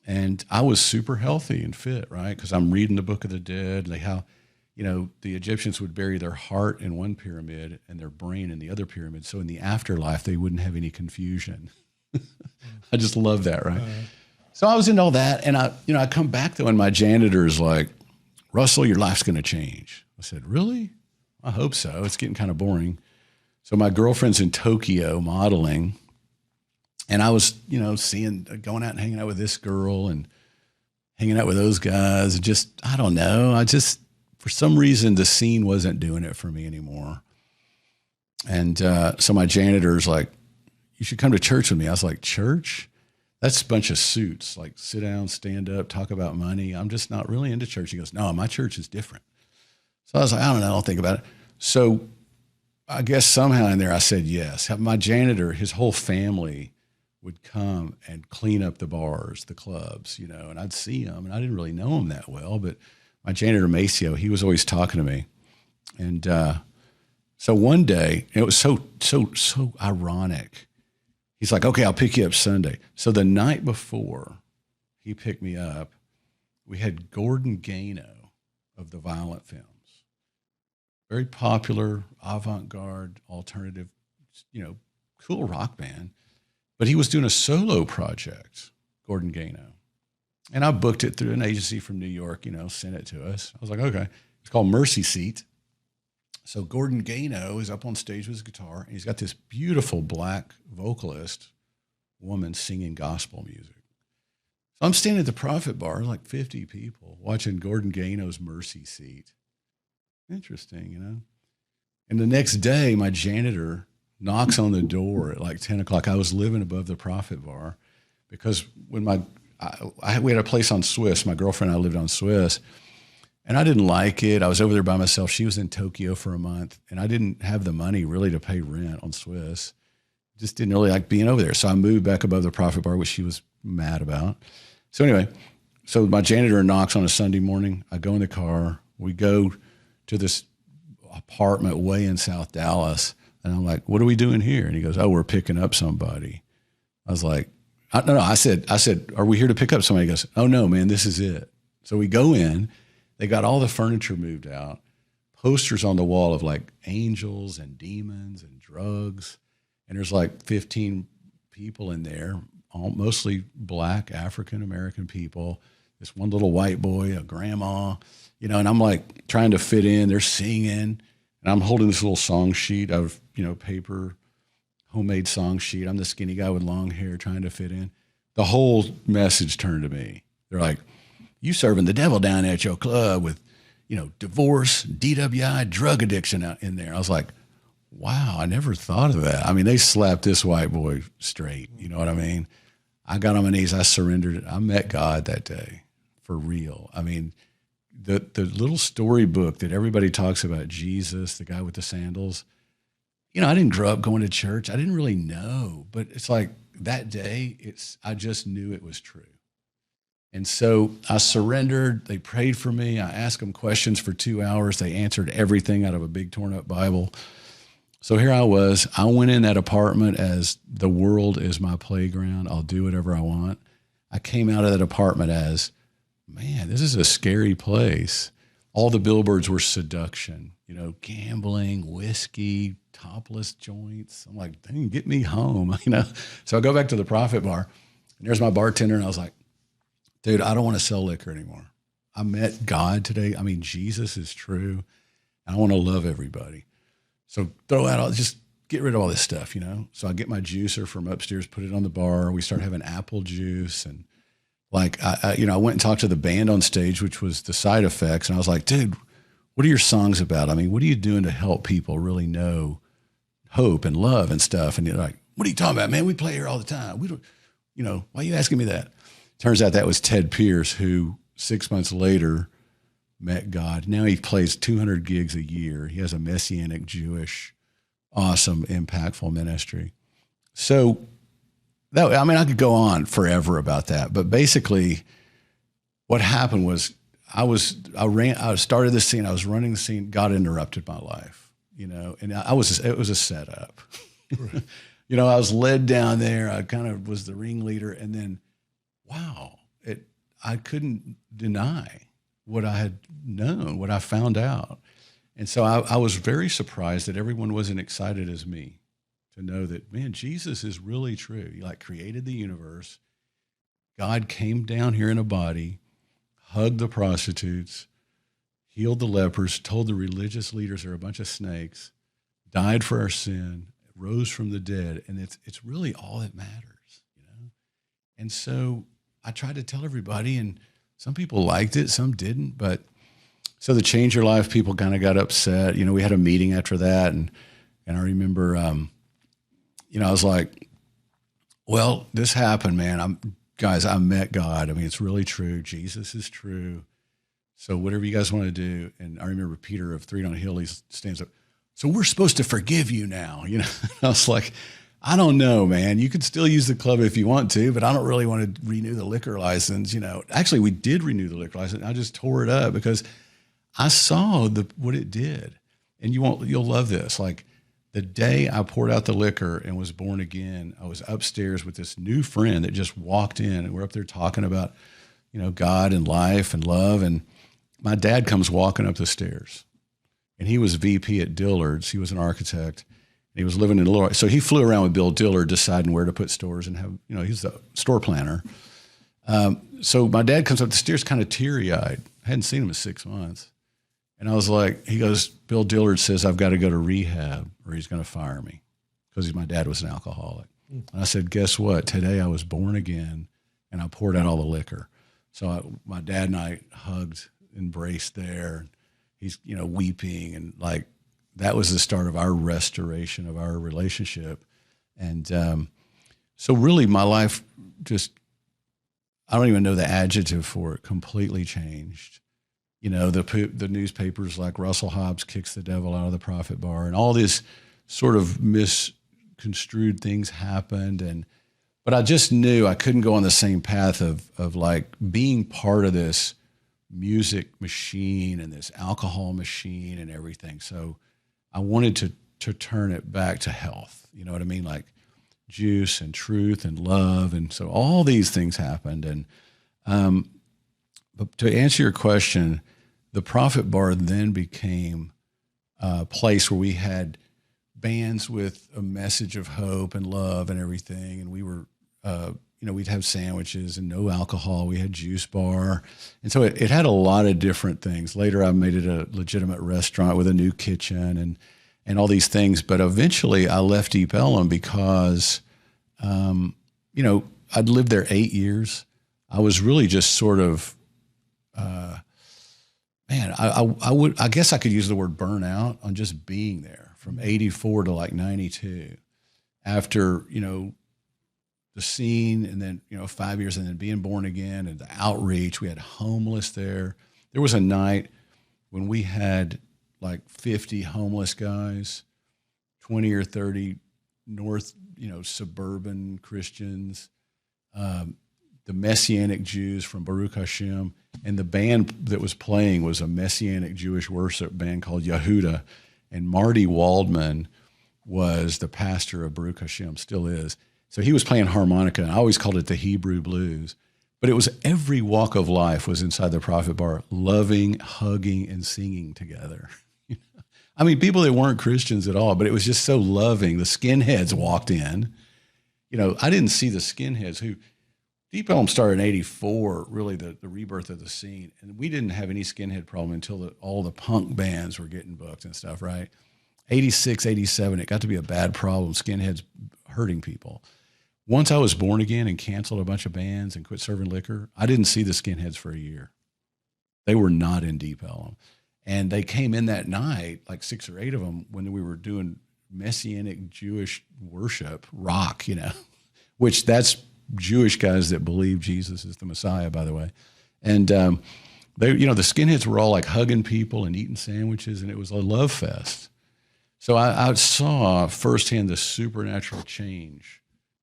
And I was super healthy and fit, right? Because I'm reading the Book of the Dead, how the Egyptians would bury their heart in one pyramid and their brain in the other pyramid. So in the afterlife, they wouldn't have any confusion. I just love that, right? So I was into all that. And I come back though, and my janitor is like, Russell, your life's going to change. I said, really? I hope so. It's getting kind of boring. So my girlfriend's in Tokyo modeling, and I was, going out and hanging out with this girl and hanging out with those guys. And just, I don't know. For some reason, the scene wasn't doing it for me anymore. And so my janitor's like, you should come to church with me. I was like, church? That's a bunch of suits. Like, sit down, stand up, talk about money. I'm just not really into church. He goes, no, my church is different. So I was like, I don't know. I'll think about it. So I guess somehow in there I said yes. My janitor, his whole family would come and clean up the bars, the clubs, and I'd see him. And I didn't really know him that well, but my janitor, Maceo, he was always talking to me. And so one day, it was so ironic. He's like, okay, I'll pick you up Sunday. So the night before he picked me up, we had Gordon Gano of the Violent Femmes. Very popular, avant-garde, alternative, cool rock band. But he was doing a solo project, Gordon Gano. And I booked it through an agency from New York, sent it to us. I was like, okay. It's called Mercy Seat. So Gordon Gano is up on stage with his guitar, and he's got this beautiful black vocalist woman singing gospel music. So I'm standing at the Prophet Bar, like 50 people, watching Gordon Gano's Mercy Seat. Interesting, And the next day, my janitor knocks on the door at like 10 o'clock. I was living above the Prophet Bar because when we had a place on Swiss. My girlfriend and I lived on Swiss. And I didn't like it. I was over there by myself. She was in Tokyo for a month, and I didn't have the money really to pay rent on Swiss. Just didn't really like being over there. So I moved back above the Prophet Bar, which she was mad about. So anyway, so my janitor knocks on a Sunday morning. I go in the car. We go to this apartment way in South Dallas. And I'm like, what are we doing here? And he goes, oh, we're picking up somebody. I was like, no. I said, are we here to pick up somebody? He goes, oh, no, man, this is it. So we go in. They got all the furniture moved out, posters on the wall of like angels and demons and drugs. And there's like 15 people in there, mostly black African-American people. This one little white boy, a grandma, and I'm like trying to fit in. They're singing, and I'm holding this little song sheet of, paper, homemade song sheet. I'm the skinny guy with long hair trying to fit in. The whole message turned to me. They're like, you serving the devil down at your club with, divorce, DWI, drug addiction out in there. I was like, wow, I never thought of that. I mean, they slapped this white boy straight. You know what I mean? I got on my knees. I surrendered. I met God that day for real. I mean, the little storybook that everybody talks about, Jesus, the guy with the sandals, I didn't grow up going to church. I didn't really know, but it's like that day, I just knew it was true. And so I surrendered. They prayed for me. I asked them questions for 2 hours. They answered everything out of a big torn up Bible. So here I was. I went in that apartment as the world is my playground. I'll do whatever I want. I came out of that apartment as, man, this is a scary place. All the billboards were seduction, gambling, whiskey, topless joints. I'm like, dang, get me home, So I go back to the Prophet Bar, and there's my bartender, and I was like, dude, I don't want to sell liquor anymore. I met God today. I mean, Jesus is true. And I want to love everybody. So just get rid of all this stuff, So I get my juicer from upstairs, put it on the bar. We start having apple juice. And like, I went and talked to the band on stage, which was the Side Effects. And I was like, dude, what are your songs about? I mean, what are you doing to help people really know hope and love and stuff? And you're like, what are you talking about, man? We play here all the time. We don't, why are you asking me that? Turns out that was Ted Pierce, who 6 months later met God. Now he plays 200 gigs a year. He has a Messianic Jewish, awesome, impactful ministry. So I could go on forever about that, but basically what happened was I started the scene. I was running the scene. God interrupted my life, and it was a setup. Right. I was led down there. I kind of was the ringleader, and then, wow, I couldn't deny what I had known, what I found out. And so I was very surprised that everyone wasn't excited as me to know that, man, Jesus is really true. He created the universe. God came down here in a body, hugged the prostitutes, healed the lepers, told the religious leaders they're a bunch of snakes, died for our sin, rose from the dead, and it's really all that matters, you know. And so I tried to tell everybody, and some people liked it, some didn't. But so the Change Your Life people kind of got upset. You know, we had a meeting after that, and I remember, you know, I was like, well, this happened, man. I met God. I mean, it's really true. Jesus is true. So whatever you guys want to do. And I remember Peter of Three on a Hill, he stands up. So we're supposed to forgive you now. You know, I was like, I don't know, man. You could still use the club if you want to, but I don't really want to renew the liquor license. You know, actually we did renew the liquor license. I just tore it up because I saw what it did. And you'll love this. Like the day I poured out the liquor and was born again, I was upstairs with this new friend that just walked in, and we're up there talking about, you know, God and life and love. And my dad comes walking up the stairs, and he was VP at Dillard's. He was an architect, and he was living in Leroy. So he flew around with Bill Dillard, deciding where to put stores and have, you know, he's the store planner. So my dad comes up the stairs kind of teary-eyed. I hadn't seen him in 6 months. And I was like, he goes, Bill Dillard says, I've got to go to rehab or he's going to fire me, because my dad was an alcoholic. And I said, guess what? Today I was born again, and I poured out all the liquor. So my dad and I hugged, embraced there. He's, you know, weeping, and like that was the start of our restoration of our relationship. And so really my life just, I don't even know the adjective for it, completely changed. You know, the newspapers like Russell Hobbs kicks the devil out of the profit bar, and all these sort of misconstrued things happened. But I just knew I couldn't go on the same path of like being part of this music machine and this alcohol machine and everything. So I wanted to turn it back to health. You know what I mean? Like juice and truth and love. And so all these things happened. And, but to answer your question, the Prophet Bar then became a place where we had bands with a message of hope and love and everything. And we were, you know, we'd have sandwiches and no alcohol. We had juice bar. And so it had a lot of different things. Later, I made it a legitimate restaurant with a new kitchen and all these things. But eventually I left Deep Ellum because, you know, I'd lived there 8 years. I was really just sort of, man, I guess I could use the word burnout on just being there from 84 to like 92 after, you know, the scene, and then, you know, 5 years, and then being born again and the outreach. We had homeless there. There was a night when we had like 50 homeless guys, 20 or 30 North, you know, suburban Christians, the Messianic Jews from Baruch Hashem, and the band that was playing was a Messianic Jewish worship band called Yehuda, and Marty Waldman was the pastor of Baruch Hashem, still is. So he was playing harmonica, and I always called it the Hebrew blues. But it was every walk of life was inside the Prophet Bar, loving, hugging, and singing together. I mean, people that weren't Christians at all, but it was just so loving. The skinheads walked in. You know, I didn't see the skinheads who, Deep Ellum started in 84, really the rebirth of the scene. And we didn't have any skinhead problem until all the punk bands were getting booked and stuff, right? 86, 87, it got to be a bad problem, skinheads hurting people. Once I was born again and canceled a bunch of bands and quit serving liquor, I didn't see the skinheads for a year. They were not in Deep Ellum. And they came in that night, like 6 or 8 of them, when we were doing Messianic Jewish worship, rock, you know, which that's Jewish guys that believe Jesus is the Messiah, by the way. And they, you know, the skinheads were all like hugging people and eating sandwiches, and it was a love fest. So I saw firsthand the supernatural change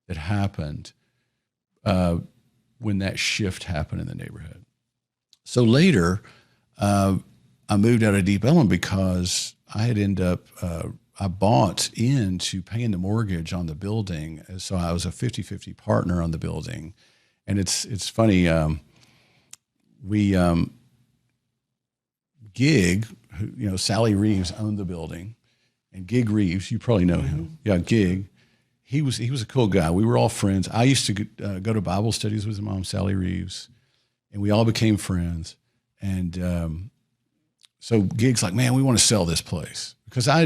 that happened when that shift happened in the neighborhood. So later, I moved out of Deep Ellum because I had ended up, I bought into paying the mortgage on the building. So I was a 50-50 partner on the building. And it's funny, we, Gig, who, you know, Sally Reeves owned the building, and Gig Reeves, you probably know him. Yeah, Gig. He was a cool guy. We were all friends. I used to go to Bible studies with his mom, Sally Reeves, and we all became friends. And so Gig's like, man, we want to sell this place. Because I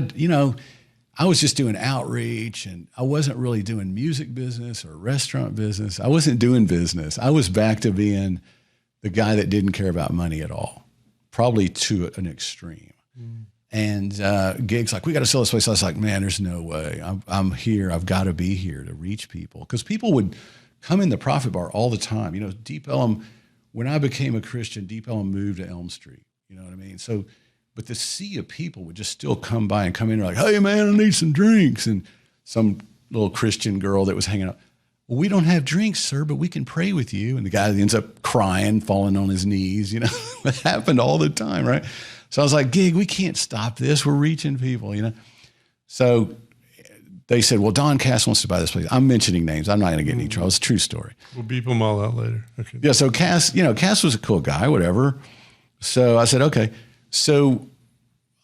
I was just doing outreach, and I wasn't really doing music business or restaurant business. I wasn't doing business. I was back to being the guy that didn't care about money at all, probably to an extreme. And gigs like, we got to sell this place. I was like, man, there's no way. I'm here. I've got to be here to reach people. Because people would come in the Prophet Bar all the time. You know, Deep Ellum, when I became a Christian, Deep Ellum moved to Elm Street. You know what I mean? So, but the sea of people would just still come by and come in and like, hey, man, I need some drinks. And some little Christian girl that was hanging out, well, we don't have drinks, sir, but we can pray with you. And the guy ends up crying, falling on his knees. You know, it happened all the time, right? So I was like, gig, we can't stop this. We're reaching people, you know? So they said, well, Don Cass wants to buy this place. I'm mentioning names. I'm not going to get in any trouble. It's a true story. We'll beep them all out later. Okay. Yeah, so Cass, you know, Cass was a cool guy, whatever. So I said, okay. So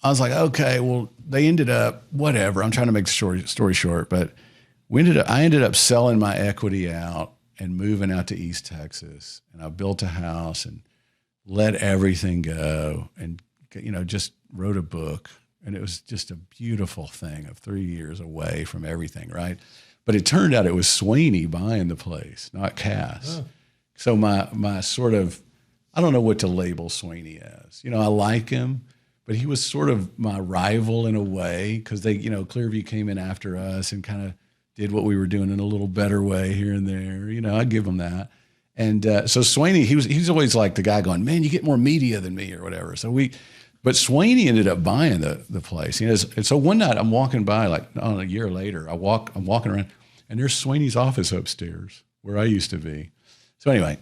I was like, okay, well, they ended up, whatever. I'm trying to make the story short, but I ended up selling my equity out and moving out to East Texas. And I built a house and let everything go and, you know, just wrote a book. And it was just a beautiful thing of 3 years away from everything, right? But it turned out it was Sweeney buying the place, not Cass. Oh. So my sort of, I don't know what to label Sweeney as. You know, I like him, but he was sort of my rival in a way because they, you know, Clearview came in after us and kind of did what we were doing in a little better way here and there. You know, I give him that. And so Sweeney, he's always like the guy going, man, you get more media than me or whatever. But Sweeney ended up buying the place. You know, and so one night I'm walking by, like a year later, I'm walking around, and there's Sweeney's office upstairs where I used to be. So anyway.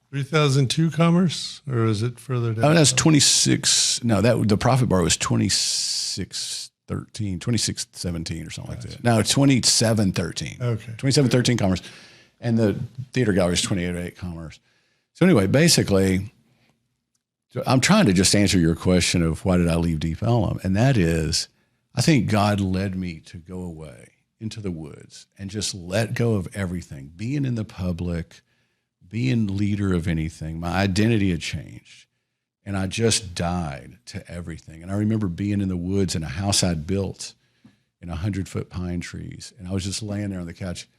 3002 Commerce, or is it further down? Oh, that's 26. No, the Prophet Bar was 2617 or something like that. No, 2713. Okay. 2713 Commerce. And the theater gallery is 2808 Commerce. So anyway, basically, I'm trying to just answer your question of why did I leave Deep Ellum? And that is, I think God led me to go away into the woods and just let go of everything, being in the public, being leader of anything. My identity had changed, and I just died to everything. And I remember being in the woods in a house I'd built in 100-foot pine trees, and I was just laying there on the couch,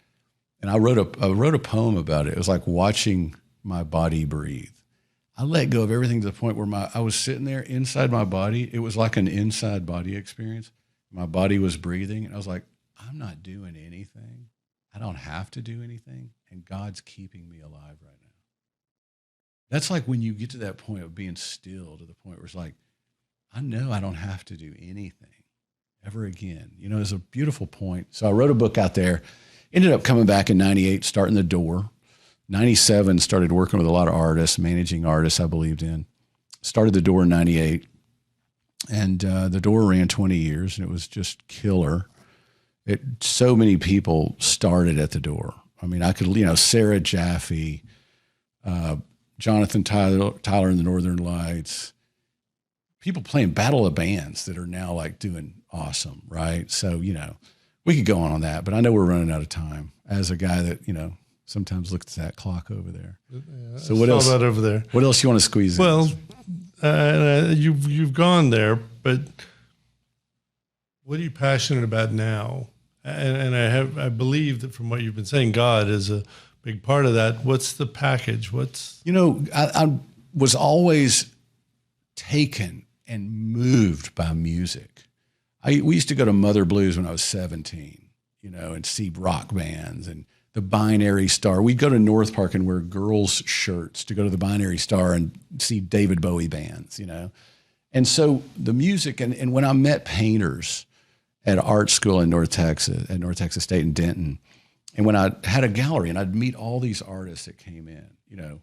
and I wrote a poem about it. It was like watching my body breathe. I let go of everything to the point where I was sitting there inside my body. It was like an inside body experience. My body was breathing, and I was like, I'm not doing anything. I don't have to do anything, and God's keeping me alive right now. That's like when you get to that point of being still, to the point where it's like, I know I don't have to do anything ever again. You know, it's a beautiful point. So I wrote a book out there, ended up coming back in 98, starting the Door. 97, started working with a lot of artists, managing artists I believed in. Started the Door in 98, and the Door ran 20 years, and it was just killer. So many people started at the Door. I mean, I could, you know, Sarah Jaffe, Jonathan Tyler in the Northern Lights, people playing Battle of Bands that are now like doing awesome, right? So, you know, we could go on that, but I know we're running out of time as a guy that, you know, sometimes looks at that clock over there. Yeah, so what else? That over there. What else you want to squeeze in? Well, you've gone there, but what are you passionate about now? And I believe that from what you've been saying, God is a big part of that. What's the package? You know, I was always taken and moved by music. We used to go to Mother Blues when I was 17, you know, and see rock bands and the Binary Star. We'd go to North Park and wear girls' shirts to go to the Binary Star and see David Bowie bands, you know. And so the music, and when I met painters at art school in North Texas State in Denton, and when I had a gallery and I'd meet all these artists that came in, you know,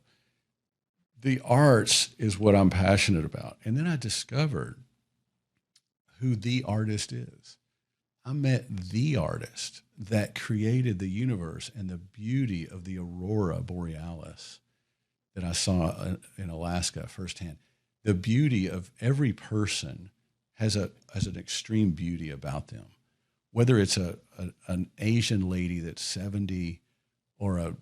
the arts is what I'm passionate about. And then I discovered who the artist is. I met the artist that created the universe and the beauty of the aurora borealis that I saw in Alaska firsthand. The beauty of every person has an extreme beauty about them, whether it's an Asian lady that's 70 or a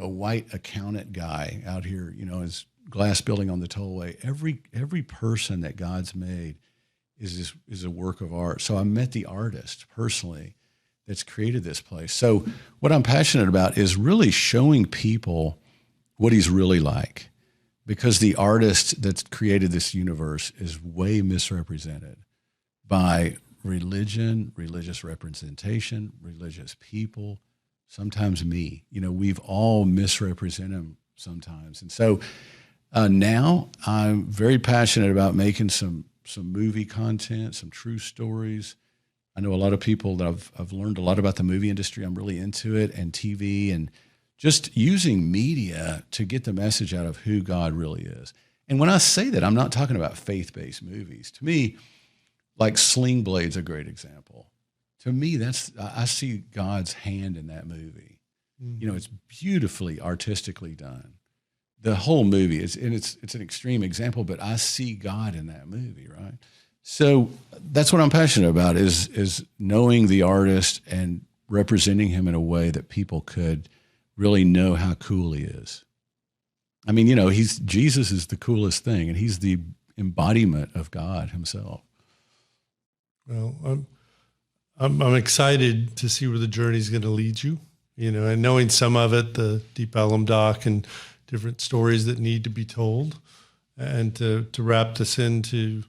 white accountant guy out here, you know, his glass building on the tollway. Every person that God's made is a work of art. So I met the artist personally that's created this place. So what I'm passionate about is really showing people what he's really like, because the artist that's created this universe is way misrepresented by religion, religious representation, religious people, sometimes me. We've all misrepresented him sometimes. And so now I'm very passionate about making some movie content, some true stories. I know a lot of people that I've learned a lot about the movie industry. I'm really into it, and TV, and just using media to get the message out of who God really is. And when I say that, I'm not talking about faith-based movies. To me, like Sling Blade's a great example. To me, I see God's hand in that movie. Mm-hmm. It's beautifully artistically done. The whole movie it's an extreme example, but I see God in that movie, right? So that's what I'm passionate about is knowing the artist and representing him in a way that people could really know how cool he is. I mean, Jesus is the coolest thing, and he's the embodiment of God himself. Well, I'm excited to see where the journey is going to lead you, and knowing some of it, the Deep Ellum doc and different stories that need to be told, and to wrap this into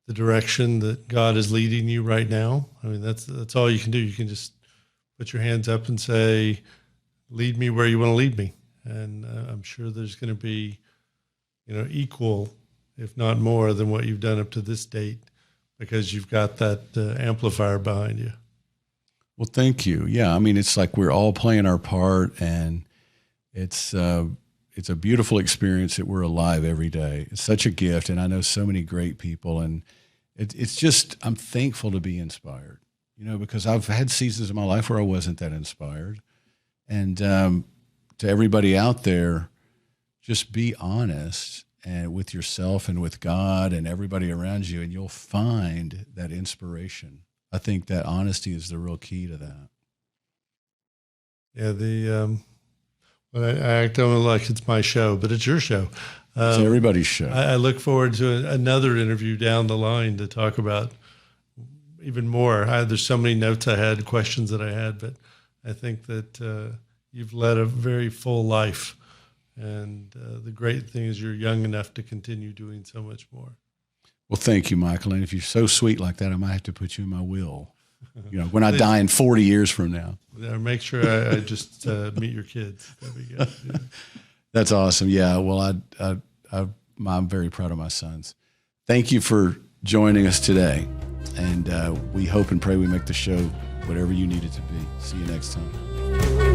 the direction that God is leading you right now. I mean, that's all you can do. You can just put your hands up and say, lead me where you want to lead me. And I'm sure there's going to be, equal, if not more than what you've done up to this date, because you've got that amplifier behind you. Well, thank you. Yeah. I mean, it's like we're all playing our part, and it's a beautiful experience that we're alive every day. It's such a gift. And I know so many great people, and it's just, I'm thankful to be inspired, because I've had seasons of my life where I wasn't that inspired. And to everybody out there, just be honest and with yourself and with God and everybody around you, and you'll find that inspiration. I think that honesty is the real key to that. Yeah, I act on it like it's my show, but it's your show. It's everybody's show. I look forward to another interview down the line to talk about even more. There's so many notes I had, questions that I had, but I think that you've led a very full life. And the great thing is you're young enough to continue doing so much more. Well, thank you, Michael. And if you're so sweet like that, I might have to put you in my will. When I die in 40 years from now. Make sure I just meet your kids. That'd be good. Yeah. That's awesome. Yeah. Well, I'm very proud of my sons. Thank you for joining us today. And we hope and pray we make the show whatever you need it to be. See you next time.